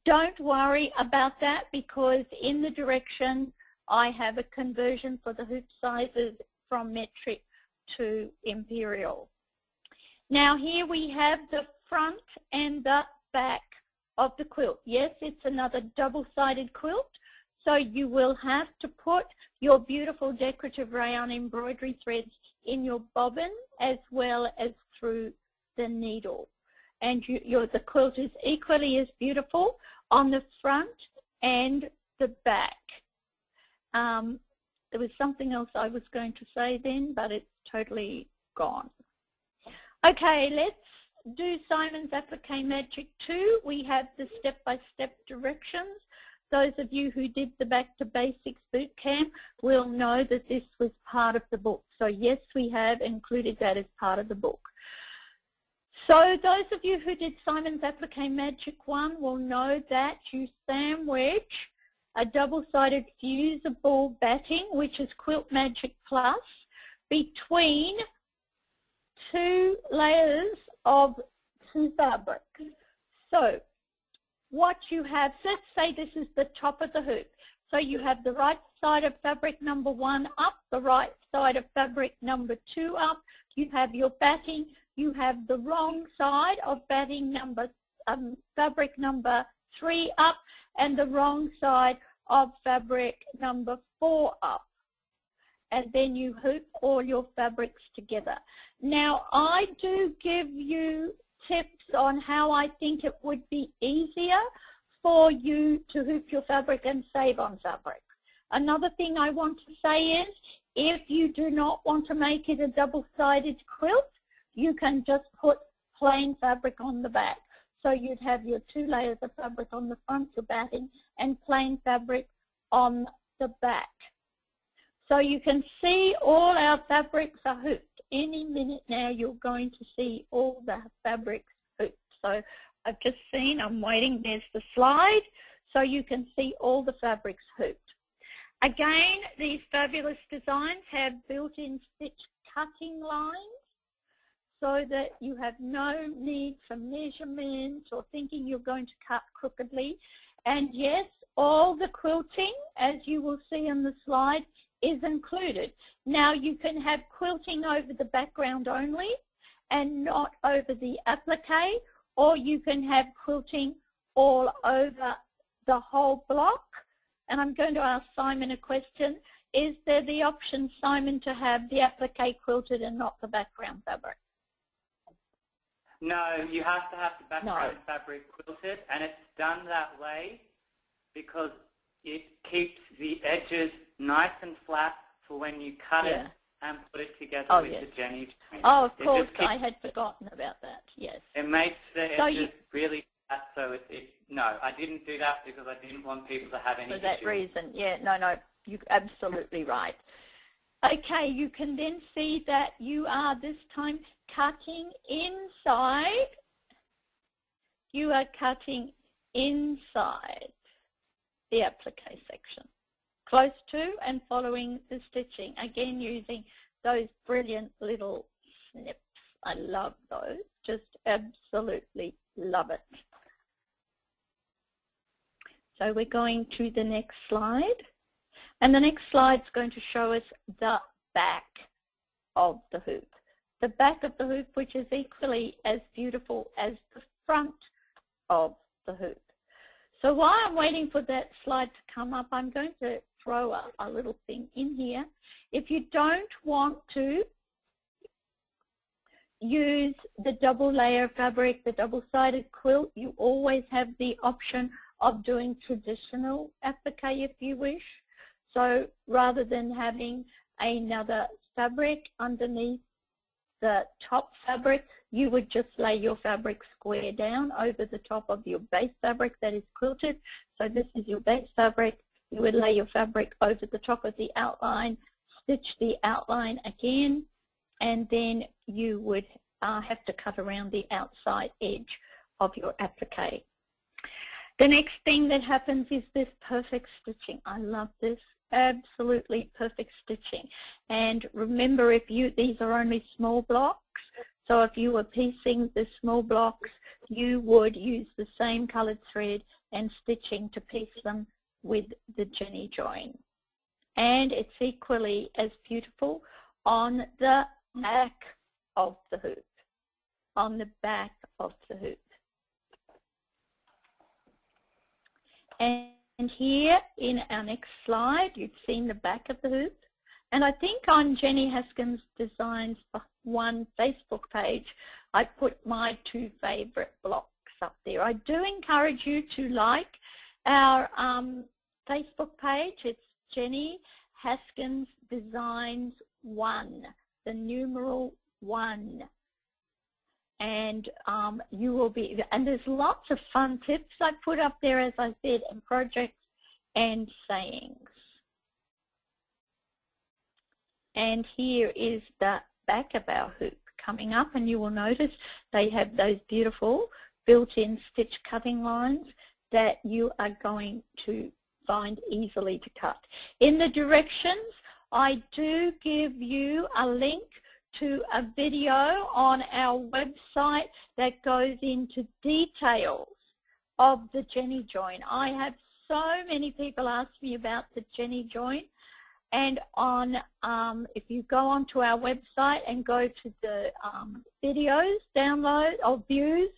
don't worry about that because in the direction I have a conversion for the hoop sizes from metric to imperial. Now here we have the front and the back of the quilt. Yes, it's another double-sided quilt, so you will have to put your beautiful decorative rayon embroidery threads in your bobbin as well as through the needle. And the quilt is equally as beautiful on the front and the back. There was something else I was going to say then, but it's totally gone. Okay, let's do Simon's Applique Magic 2. We have the step-by-step directions. Those of you who did the Back to Basics boot camp will know that this was part of the book. So yes, we have included that as part of the book. So those of you who did Simon's Applique Magic 1 will know that you sandwich a double-sided fusible batting, which is Quilt Magic Plus, between 2 layers of 2 fabrics. So what you have, let's say this is the top of the hoop. So you have the right side of fabric number 1 up, the right side of fabric number 2 up. You have your batting. You have the wrong side of batting fabric number 3 up, and the wrong side of fabric number 4 up. And then you hoop all your fabrics together. Now I do give you tips on how I think it would be easier for you to hoop your fabric and save on fabric. Another thing I want to say is, if you do not want to make it a double-sided quilt, you can just put plain fabric on the back. So you'd have your 2 layers of fabric on the front, your batting, and plain fabric on the back. So you can see all our fabrics are hooped. Any minute now you're going to see all the fabrics hooped. So I've just seen, I'm waiting, there's the slide, so you can see all the fabrics hooped. Again, these fabulous designs have built-in stitch cutting lines so that you have no need for measurements or thinking you're going to cut crookedly. And yes, all the quilting, as you will see on the slide, is included. Now you can have quilting over the background only and not over the applique, or you can have quilting all over the whole block. And I'm going to ask Simon a question. Is there the option, Simon, to have the applique quilted and not the background fabric? No, you have to have the background fabric quilted, and it's done that way because it keeps the edges nice and flat for when you cut it and put it together with the Jenny twine. Oh, of course, I had forgotten about that, yes. It makes the edges really flat, so no, I didn't do that because I didn't want people to have any For that reason, yeah, no, you're absolutely right. Okay, you can then see that you are this time cutting inside. You are cutting inside the applique section, close to and following the stitching, again using those brilliant little snips. I love those, just absolutely love it. So we're going to the next slide. And the next slide is going to show us the back of the hoop. The back of the hoop, which is equally as beautiful as the front of the hoop. So while I'm waiting for that slide to come up, I'm going to throw a little thing in here. If you don't want to use the double layer fabric, the double-sided quilt, you always have the option of doing traditional applique if you wish. So rather than having another fabric underneath the top fabric, you would just lay your fabric square down over the top of your base fabric that is quilted. So this is your base fabric. You would lay your fabric over the top of the outline, stitch the outline again, and then you would have to cut around the outside edge of your applique. The next thing that happens is this perfect stitching. I love this. Absolutely perfect stitching. And remember, these are only small blocks, so if you were piecing the small blocks, you would use the same colored thread and stitching to piece them with the Jenny join. And it's equally as beautiful on the back of the hoop. On the back of the hoop. And here in our next slide, you've seen the back of the hoop. And I think on Jenny Haskins Designs one Facebook page, I put my 2 favorite blocks up there. I do encourage you to like our Facebook page. It's Jenny Haskins Designs 1, the numeral 1. And you will be, and there's lots of fun tips I put up there, as I said, and projects and sayings. And here is the back of our hoop coming up, and you will notice they have those beautiful built-in stitch cutting lines that you are going to find easily to cut. In the directions, I do give you a link to a video on our website that goes into details of the Jenny join. I have so many people ask me about the Jenny join, and on if you go onto our website and go to the videos, download or views,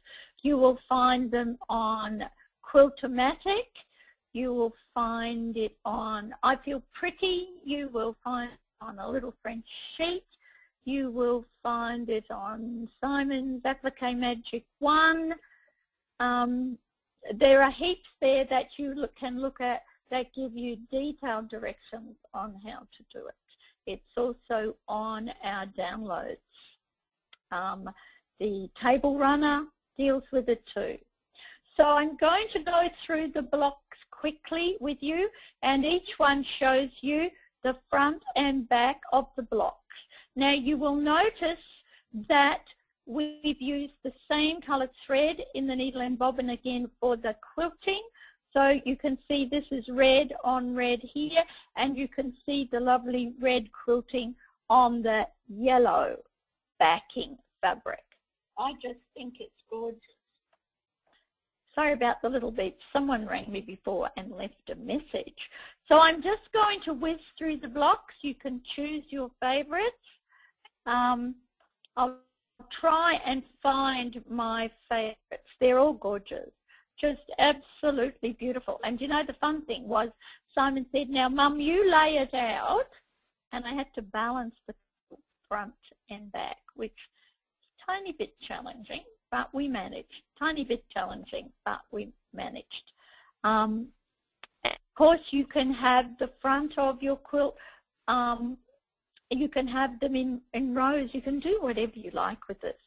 you will find them on Quiltomatic. You will find it on I Feel Pretty. You will find it on a Little French Sheet. You will find it on Simon's Applique Magic 1. There are heaps there that you can look at that give you detailed directions on how to do it. It's also on our downloads. The table runner deals with it too. So I'm going to go through the blocks quickly with you, and each one shows you the front and back of the blocks. Now you will notice that we've used the same colored thread in the needle and bobbin again for the quilting. So you can see this is red on red here, and you can see the lovely red quilting on the yellow backing fabric. I just think it's gorgeous. Sorry about the little beep. Someone rang me before and left a message. So I'm just going to whiz through the blocks. You can choose your favorites. I'll try and find my favorites. They're all gorgeous, just absolutely beautiful. And you know, the fun thing was Simon said, now Mum, you lay it out, and I had to balance the front and back, which is a tiny bit challenging, but we managed. Tiny bit challenging, but we managed. Of course, you can have the front of your quilt, you can have them in rows. You can do whatever you like with this.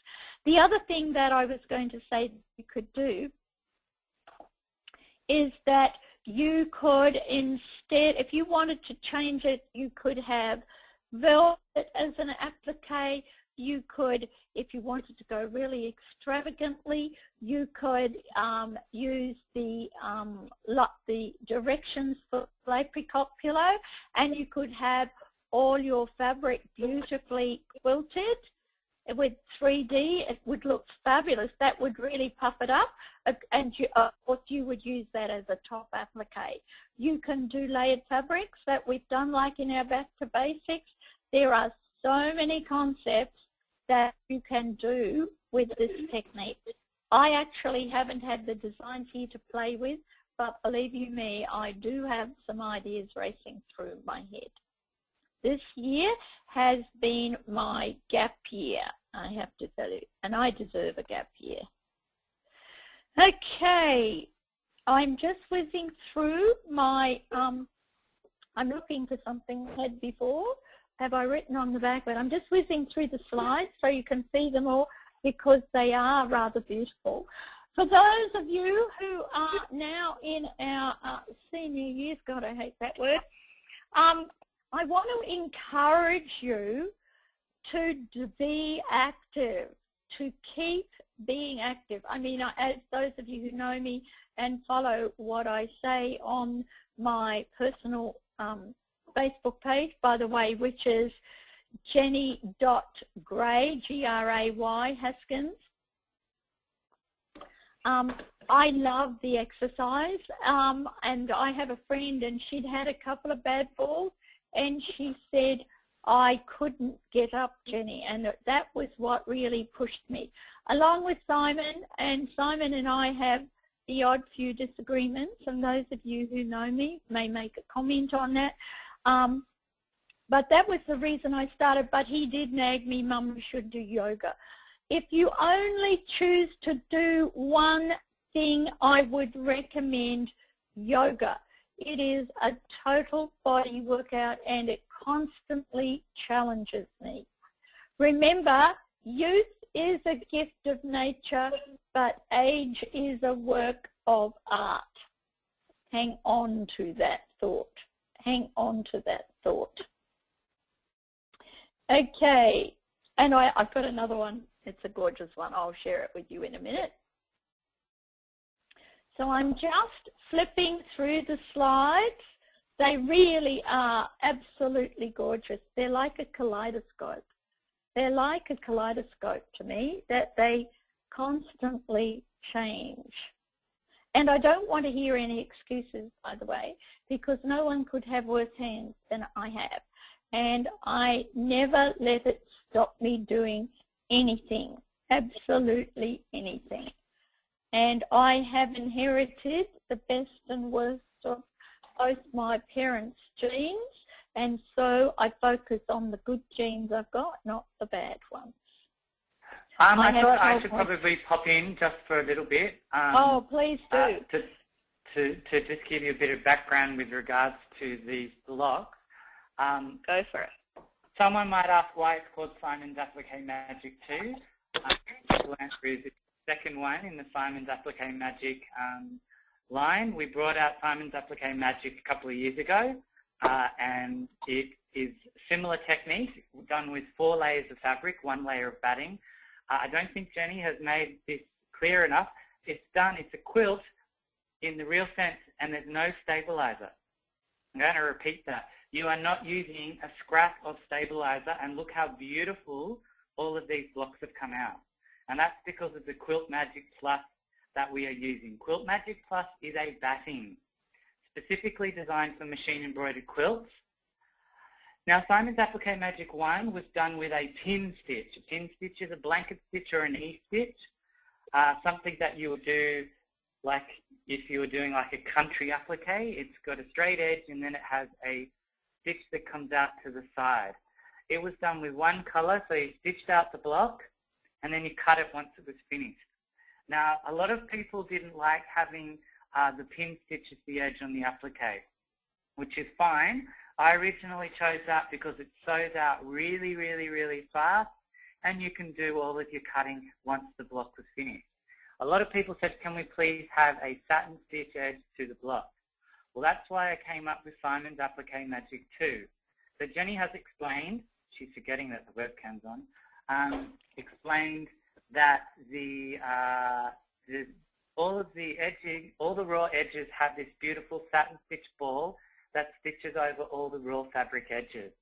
The other thing that I was going to say you could do is that you could instead, if you wanted to change it, you could have velvet as an applique. You could, if you wanted to go really extravagantly, you could use the directions for apricot pillow, and you could have all your fabric beautifully quilted with 3D, it would look fabulous. That would really puff it up, and you, of course you would use that as a top applique. You can do layered fabrics that we've done, like in our Back to Basics. There are so many concepts that you can do with this technique. I actually haven't had the designs here to play with, but believe you me, I do have some ideas racing through my head. This year has been my gap year, I have to tell you, and I deserve a gap year. Okay, I'm just whizzing through my, I'm looking for something I had before. Have I written on the back? But I'm just whizzing through the slides so you can see them all because they are rather beautiful. For those of you who are now in our senior years, God, I hate that word, I want to encourage you to be active, to keep being active. I mean, as those of you who know me and follow what I say on my personal Facebook page, by the way, which is Jenny.Gray, G-R-A-Y, Haskins. I love the exercise, and I have a friend, and she'd had a couple of bad falls, and she said, I couldn't get up, Jenny, and that was what really pushed me. Along with Simon, and Simon and I have the odd few disagreements, and those of you who know me may make a comment on that. But that was the reason I started, but he did nag me, Mum, you should do yoga. If you only choose to do one thing, I would recommend yoga. It is a total body workout and it constantly challenges me. Remember, youth is a gift of nature, but age is a work of art. Hang on to that thought. Hang on to that thought. Okay, and I've got another one. It's a gorgeous one. I'll share it with you in a minute. So I'm just flipping through the slides. They really are absolutely gorgeous. They're like a kaleidoscope. They're like a kaleidoscope to me, that they constantly change. And I don't want to hear any excuses, by the way, because no one could have worse hands than I have. And I never let it stop me doing anything, absolutely anything. And I have inherited the best and worst of both my parents' genes, and so I focus on the good genes I've got, not the bad ones. I thought I should probably pop in just for a little bit. Oh, please do. To just give you a bit of background with regards to these blocks. Go for it. Someone might ask why it's called Simon's Applique Magic 2. The answer is it's the second one in the Simon's Applique Magic line. We brought out Simon's Applique Magic a couple of years ago, and it is similar technique done with 4 layers of fabric, 1 layer of batting. I don't think Jenny has made this clear enough. It's a quilt in the real sense, and there's no stabilizer. I'm going to repeat that. You are not using a scrap of stabilizer, and look how beautiful all of these blocks have come out. And that's because of the Quilt Magic Plus that we are using. Quilt Magic Plus is a batting, specifically designed for machine embroidered quilts. Now, Simon's Applique Magic 1 was done with a pin stitch. A pin stitch is a blanket stitch or an E-stitch, something that you would do like if you were doing like a country applique. It's got a straight edge and then it has a stitch that comes out to the side. It was done with 1 color, so you stitched out the block and then you cut it once it was finished. Now, a lot of people didn't like having the pin stitch as the edge on the applique, which is fine. I originally chose that because it sews out really, really, really fast, and you can do all of your cutting once the block was finished. A lot of people said, can we please have a satin stitch edge to the block? Well, that's why I came up with Simon's Applique Magic 2. So Jenny has explained, she's forgetting that the webcam's on, explained that all of the edging, all the raw edges have this beautiful satin stitch ball that stitches over all the raw fabric edges.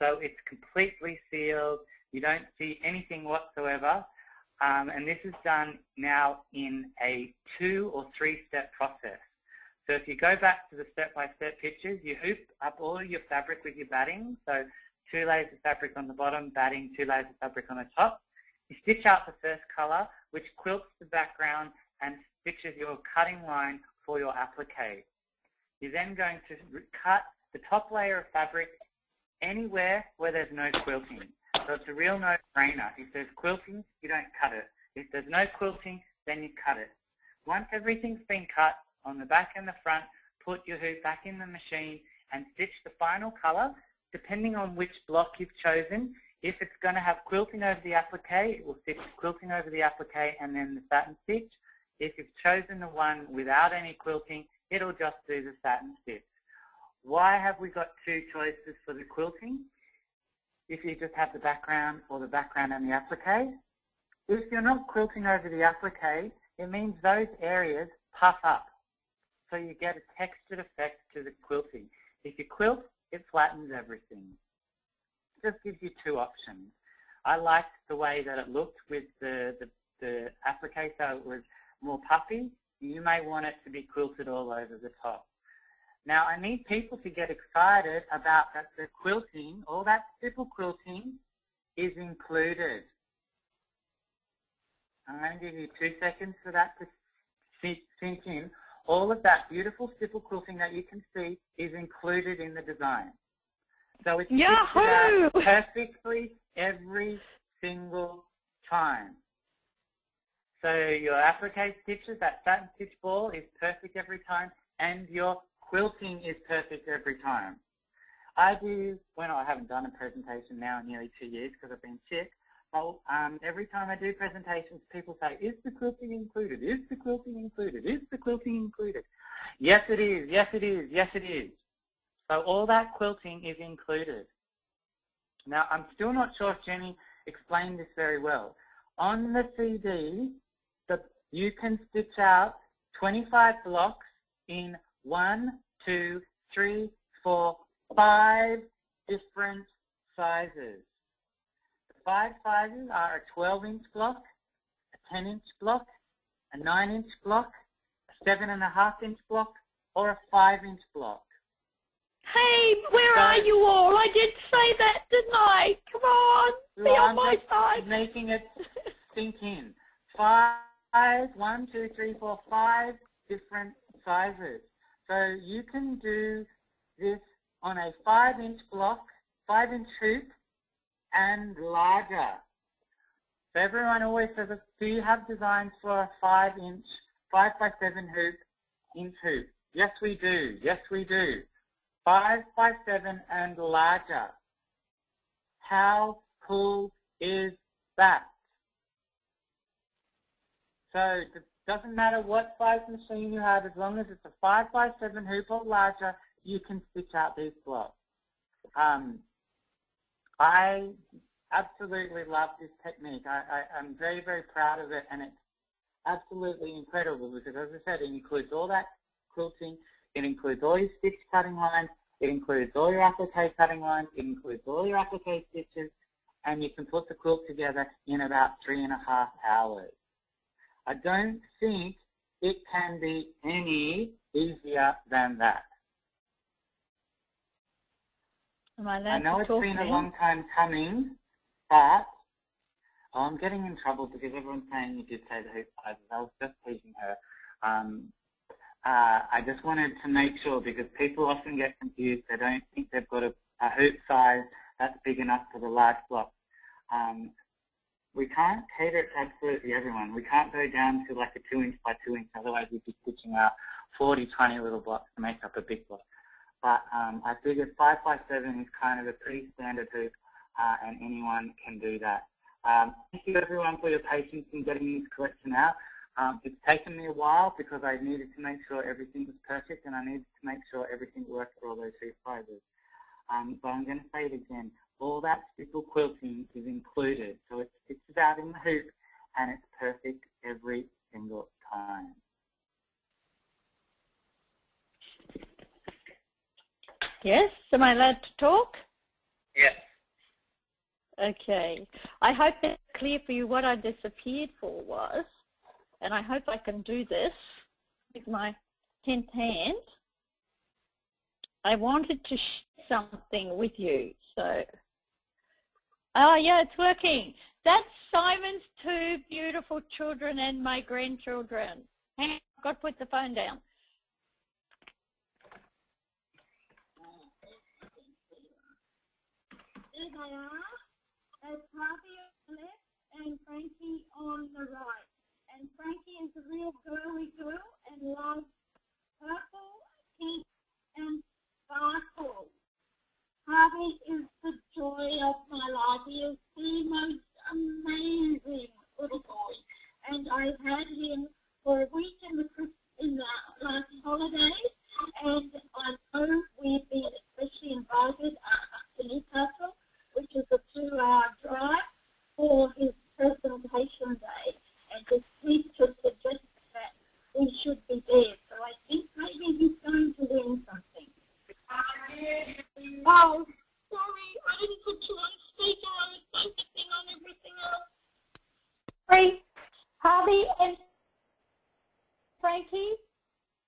So it's completely sealed. You don't see anything whatsoever. And this is done now in a 2 or 3-step process. So if you go back to the step-by-step pictures, you hoop up all of your fabric with your batting. So 2 layers of fabric on the bottom, batting, 2 layers of fabric on the top. You stitch out the first colour, which quilts the background and stitches your cutting line for your applique. You're then going to cut the top layer of fabric anywhere where there's no quilting. So it's a real no-brainer. If there's quilting, you don't cut it. If there's no quilting, then you cut it. Once everything's been cut, on the back and the front, put your hoop back in the machine and stitch the final colour, depending on which block you've chosen. If it's going to have quilting over the applique, it will stitch quilting over the applique and then the satin stitch. If you've chosen the one without any quilting, it'll just do the satin stitch. Why have we got 2 choices for the quilting? If you just have the background or the background and the applique. If you're not quilting over the applique, it means those areas puff up. So you get a textured effect to the quilting. If you quilt, it flattens everything. It just gives you 2 options. I liked the way that it looked with the applique, so it was more puffy. You may want it to be quilted all over the top. Now I need people to get excited about that the quilting, all that stipple quilting is included. I'm going to give you 2 seconds for that to sink in. All of that beautiful stipple quilting that you can see is included in the design. So it's stitched out perfectly every single time. So your applique stitches, that satin stitch ball is perfect every time, and your quilting is perfect every time. I do, well, I haven't done a presentation now in nearly 2 years because I've been sick. But every time I do presentations, people say, is the quilting included? Is the quilting included? Is the quilting included? Yes, it is. Yes, it is. Yes, it is. So all that quilting is included. Now, I'm still not sure if Jenny explained this very well. On the CD, you can stitch out 25 blocks in 1, 2, 3, 4, 5 different sizes. 5 sizes are a 12-inch block, a 10-inch block, a 9-inch block, a 7.5-inch block, or a 5-inch block. Hey, where are you all? I did say that, didn't I? Come on, be on my side. Making it sink in. 1, 2, 3, 4, 5 different sizes. So you can do this on a 5-inch block, 5-inch hoop, and larger. So everyone always says, do you have designs for a 5-inch, 5x7 inch hoop? Yes, we do. Yes, we do. 5x7 and larger. How cool is that? So it doesn't matter what size machine you have, as long as it's a 5x7 hoop or larger, you can stitch out these blocks. I absolutely love this technique. I'm very, very proud of it, and it's absolutely incredible because, as I said, it includes all that quilting, it includes all your stitch cutting lines, it includes all your applique cutting lines, it includes all your applique stitches, and you can put the quilt together in about 3.5 hours. I don't think it can be any easier than that. I know it's been a long time coming, but I'm getting in trouble because everyone's saying you did say the hoop sizes. I was just teasing her. I just wanted to make sure because people often get confused. They don't think they've got a hoop size that's big enough for the large block. We can't cater it to absolutely everyone. We can't go down to like a 2-inch by 2-inch, otherwise we'd be stitching out 40 tiny little blocks to make up a big block. But I figured 5x7 is kind of a pretty standard hoop, and anyone can do that. Thank you everyone for your patience in getting this collection out. It's taken me a while because I needed to make sure everything was perfect, and I needed to make sure everything worked for all those hoop sizes. But I'm going to say it again. All that stipple quilting is included, so it stitches out in the hoop, and it's perfect every single time. Yes, am I allowed to talk? Yes. Okay. I hope it's clear for you what I disappeared for was, and I hope I can do this with my 10th hand. I wanted to share something with you, so, oh yeah, it's working. That's Simon's 2 beautiful children and my grandchildren. Hang on, I've got to put the phone down. There they are. There's Harvey on the left and Frankie on the right. And Frankie is a real girly girl and loves purple, pink, and sparkle. Harvey is the joy of my life. He is the most amazing little boy. And I've had him for a week in the last holidays. And I know we've been especially invited up to Newcastle, which is a 2-hour drive, for his presentation day. And his teacher suggested that we should be there. So I think maybe he's going to win something. Oh, sorry, I didn't put you on speaker. I was focusing on everything else. Sorry, Harvey and Frankie.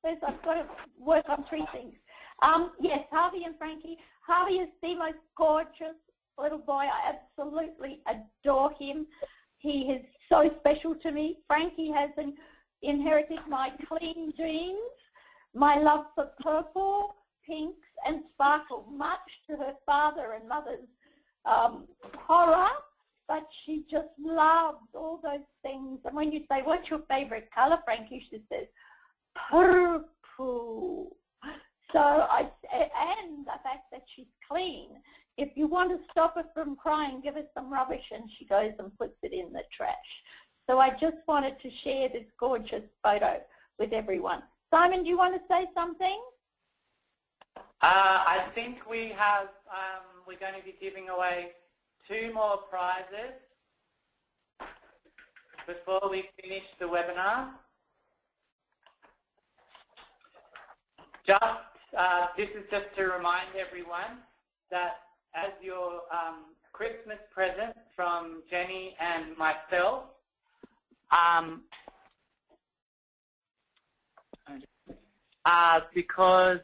I've got to work on 3 things. Yes, Harvey and Frankie. Harvey is the most gorgeous little boy. I absolutely adore him. He is so special to me. Frankie has inherited my clean genes, my love for purple, pinks, and sparkle, much to her father and mother's horror, but she just loves all those things. And when you say, what's your favourite colour, Frankie, she says, purple. So and the fact that she's clean. If you want to stop her from crying, give her some rubbish, and she goes and puts it in the trash. So I just wanted to share this gorgeous photo with everyone. Simon, do you want to say something? I think we have, we're going to be giving away 2 more prizes before we finish the webinar. This is just to remind everyone that as your Christmas present from Jenny and myself, because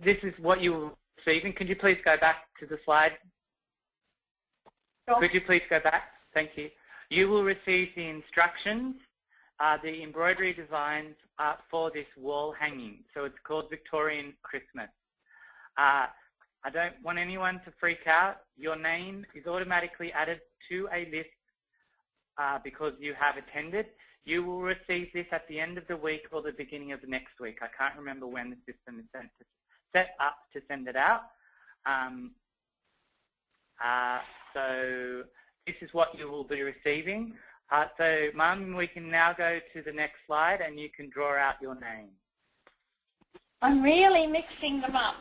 this is what you will receive. And could you please go back to the slide? Sure. Could you please go back? Thank you. You will receive the instructions, the embroidery designs for this wall hanging. So it's called Victorian Christmas. I don't want anyone to freak out. Your name is automatically added to a list because you have attended. You will receive this at the end of the week or the beginning of the next week. I can't remember when the system is set up to send it out. So this is what you will be receiving. So, Mum, we can now go to the next slide and you can draw out your name. I'm really mixing them up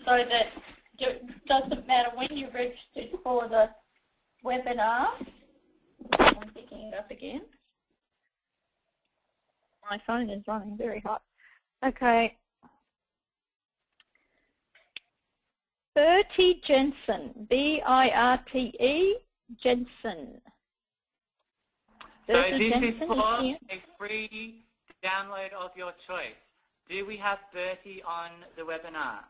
so that it doesn't matter when you registered for the webinar. I'm picking it up again. My phone is running very hot. Okay. Bertie Jensen, B-I-R-T-E, Jensen. So this is for a free download of your choice. Do we have Bertie on the webinar?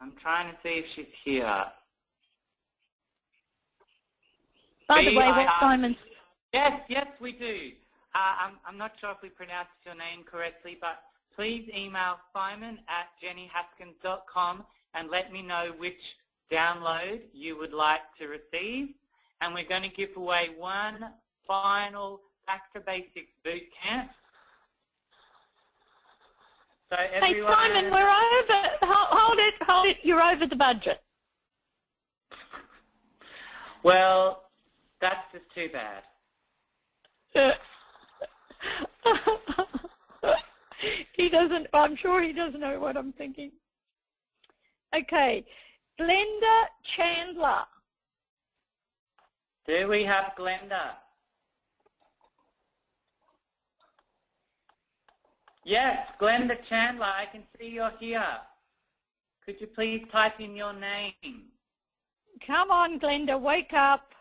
I'm trying to see if she's here. By the way, what Simon? Yes, we do. I'm not sure if we pronounced your name correctly, but please email simon@jennyhaskins.com and let me know which download you would like to receive. And we're going to give away one final Back to Basics boot camp. So everyone... Hey Simon, we're over. Hold it. You're over the budget. Well, that's just too bad. He doesn't, I'm sure he doesn't know what I'm thinking. Okay, Glenda Chandler. Do we have Glenda? Yes, Glenda Chandler, I can see you're here. could you please type in your name? Come on, Glenda, wake up.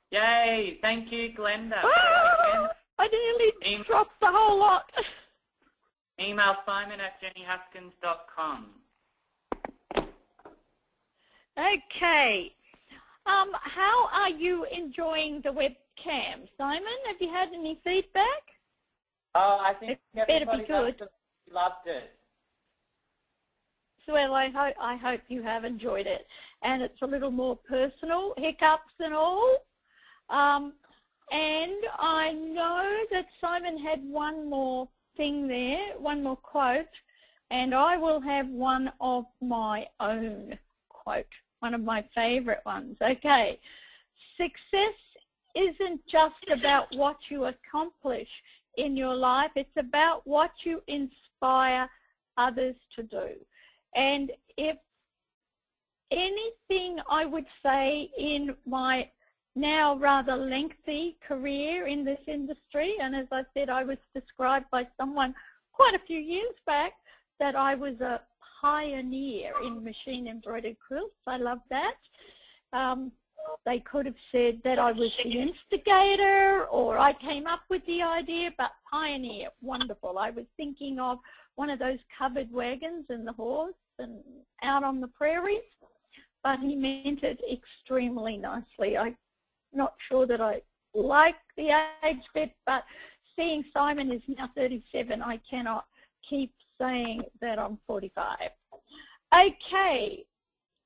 Yay, thank you, Glenda. Ah, I nearly dropped the whole lot. Email simon@jennyhaskins.com. Okay. How are you enjoying the webcam, Simon? Have you had any feedback? Oh, I think everybody loved it. Well, I hope you have enjoyed it, and it's a little more personal, hiccups and all. And I know that Simon had one more thing there, one more quote, and I will have one of my own quote, one of my favorite ones. Okay, success isn't just about what you accomplish in your life, it's about what you inspire others to do. And if anything I would say in my now rather lengthy career in this industry, and as I said, I was described by someone quite a few years back that I was a pioneer in machine embroidered quilts. I love that. They could have said that I was the instigator or I came up with the idea, but pioneer, wonderful. I was thinking of one of those covered wagons and the horse and out on the prairies, but he meant it extremely nicely. I'm not sure that I like the age bit, but seeing Simon is now 37, I cannot keep saying that I'm 45. Okay,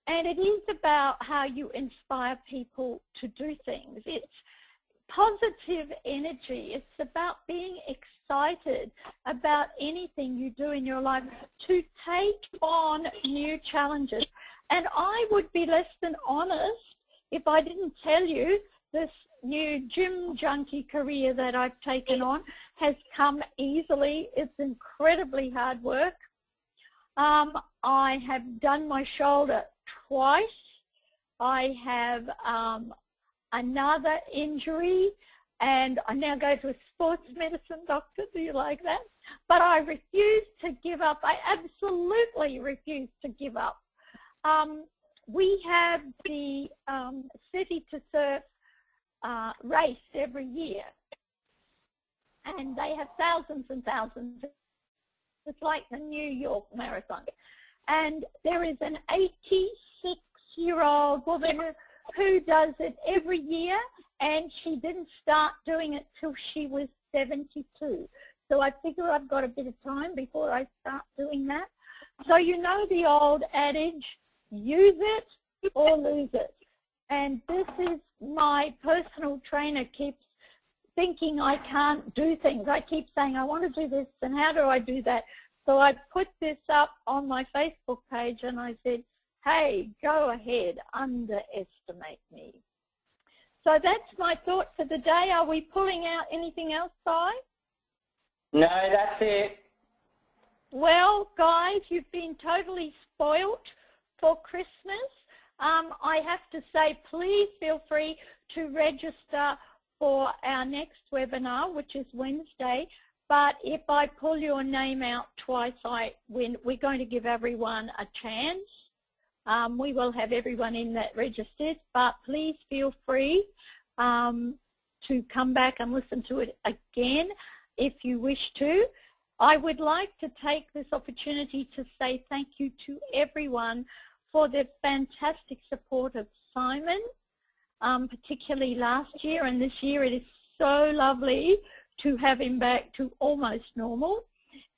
and it is about how you inspire people to do things. It's positive energy. It's about being excited about anything you do in your life, to take on new challenges. And I would be less than honest if I didn't tell you this new gym junkie career that I've taken on has come easily. It's incredibly hard work. I have done my shoulder twice. I have another injury, and I now go to a sports medicine doctor. Do you like that? But I refuse to give up. I absolutely refuse to give up. We have the City to Surf race every year, and they have thousands and thousands. It's like the New York Marathon. And there is an 86-year-old woman who does it every year, and she didn't start doing it till she was 72. So I figure I've got a bit of time before I start doing that. So you know the old adage, use it or lose it. And this is my personal trainer keeps thinking I can't do things. I keep saying I want to do this, and how do I do that? So I put this up on my Facebook page and I said, hey, go ahead, underestimate me. So that's my thought for the day. Are we pulling out anything else, Si? No, that's it. Well, guys, you've been totally spoilt for Christmas. I have to say, please feel free to register for our next webinar, which is Wednesday. But if I pull your name out twice, we're going to give everyone a chance. We will have everyone in that registered, but please feel free to come back and listen to it again if you wish to. I would like to take this opportunity to say thank you to everyone for the fantastic support of Simon, particularly last year, and this year it is so lovely to have him back to almost normal.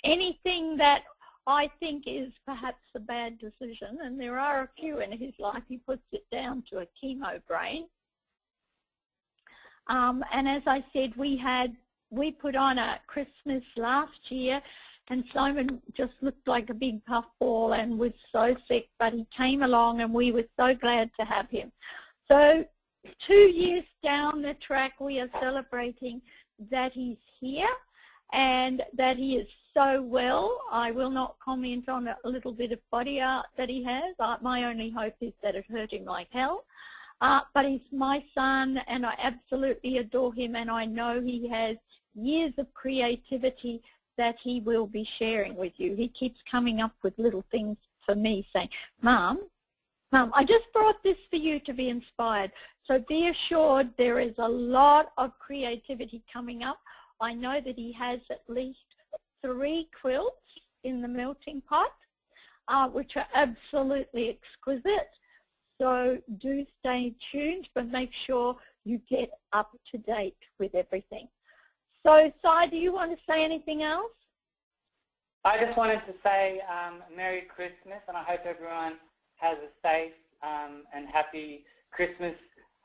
Anything that I think is perhaps a bad decision, and there are a few in his life, he puts it down to a chemo brain. And as I said, we put on a Christmas last year, and Simon just looked like a big puffball and was so sick, but he came along and we were so glad to have him. So 2 years down the track, we are celebrating that he's here and that he is so well. I will not comment on a little bit of body art that he has. My only hope is that it hurt him like hell. But he's my son, and I absolutely adore him, and I know he has years of creativity that he will be sharing with you. He keeps coming up with little things for me saying, Mum, I just brought this for you to be inspired. So be assured there is a lot of creativity coming up. I know that he has at least 3 quilts in the melting pot, which are absolutely exquisite. So do stay tuned, but make sure you get up to date with everything. So, Si, do you want to say anything else? I just wanted to say Merry Christmas, and I hope everyone has a safe and happy Christmas.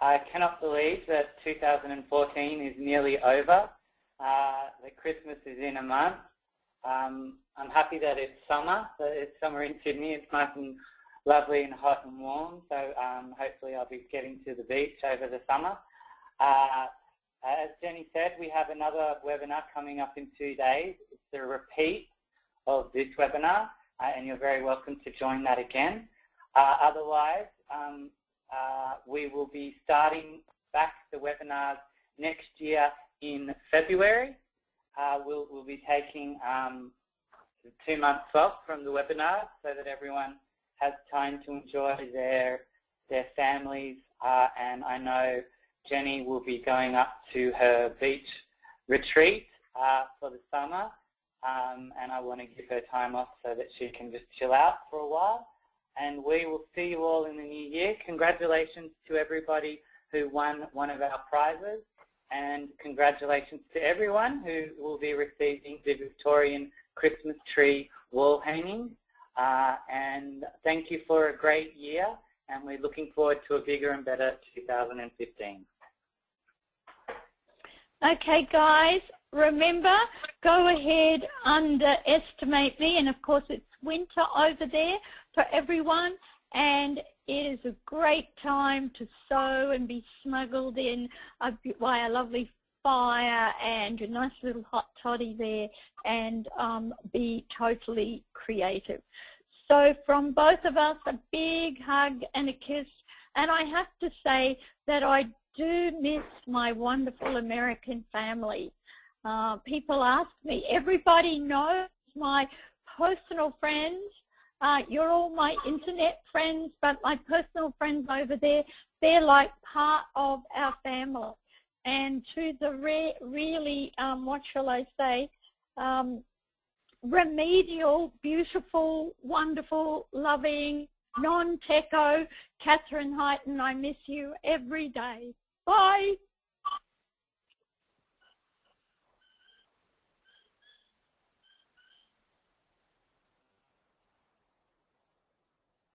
I cannot believe that 2014 is nearly over. That Christmas is in a month. I'm happy that it's summer. That it's summer in Sydney. It's nice and lovely and hot and warm. So hopefully I'll be getting to the beach over the summer. As Jenny said, we have another webinar coming up in 2 days. It's a repeat of this webinar, and you're very welcome to join that again. Otherwise, we will be starting back the webinars next year in February. We'll be taking 2 months off from the webinar so that everyone has time to enjoy their families, and I know Jenny will be going up to her beach retreat for the summer, and I want to give her time off so that she can just chill out for a while. And we will see you all in the new year. Congratulations to everybody who won one of our prizes, and congratulations to everyone who will be receiving the Victorian Christmas tree wall hanging. And thank you for a great year, and we're looking forward to a bigger and better 2015. Okay, guys, remember, go ahead, underestimate me, and of course it's winter over there for everyone, and it is a great time to sew and be smuggled in by a lovely fire and a nice little hot toddy there, and be totally creative. So from both of us, a big hug and a kiss, and I have to say that I do miss my wonderful American family. People ask me, everybody knows my personal friends. You're all my internet friends, but my personal friends over there, they're like part of our family. And to the really, what shall I say, remedial, beautiful, wonderful, loving, non-techo Catherine Heighton, I miss you every day. Bye.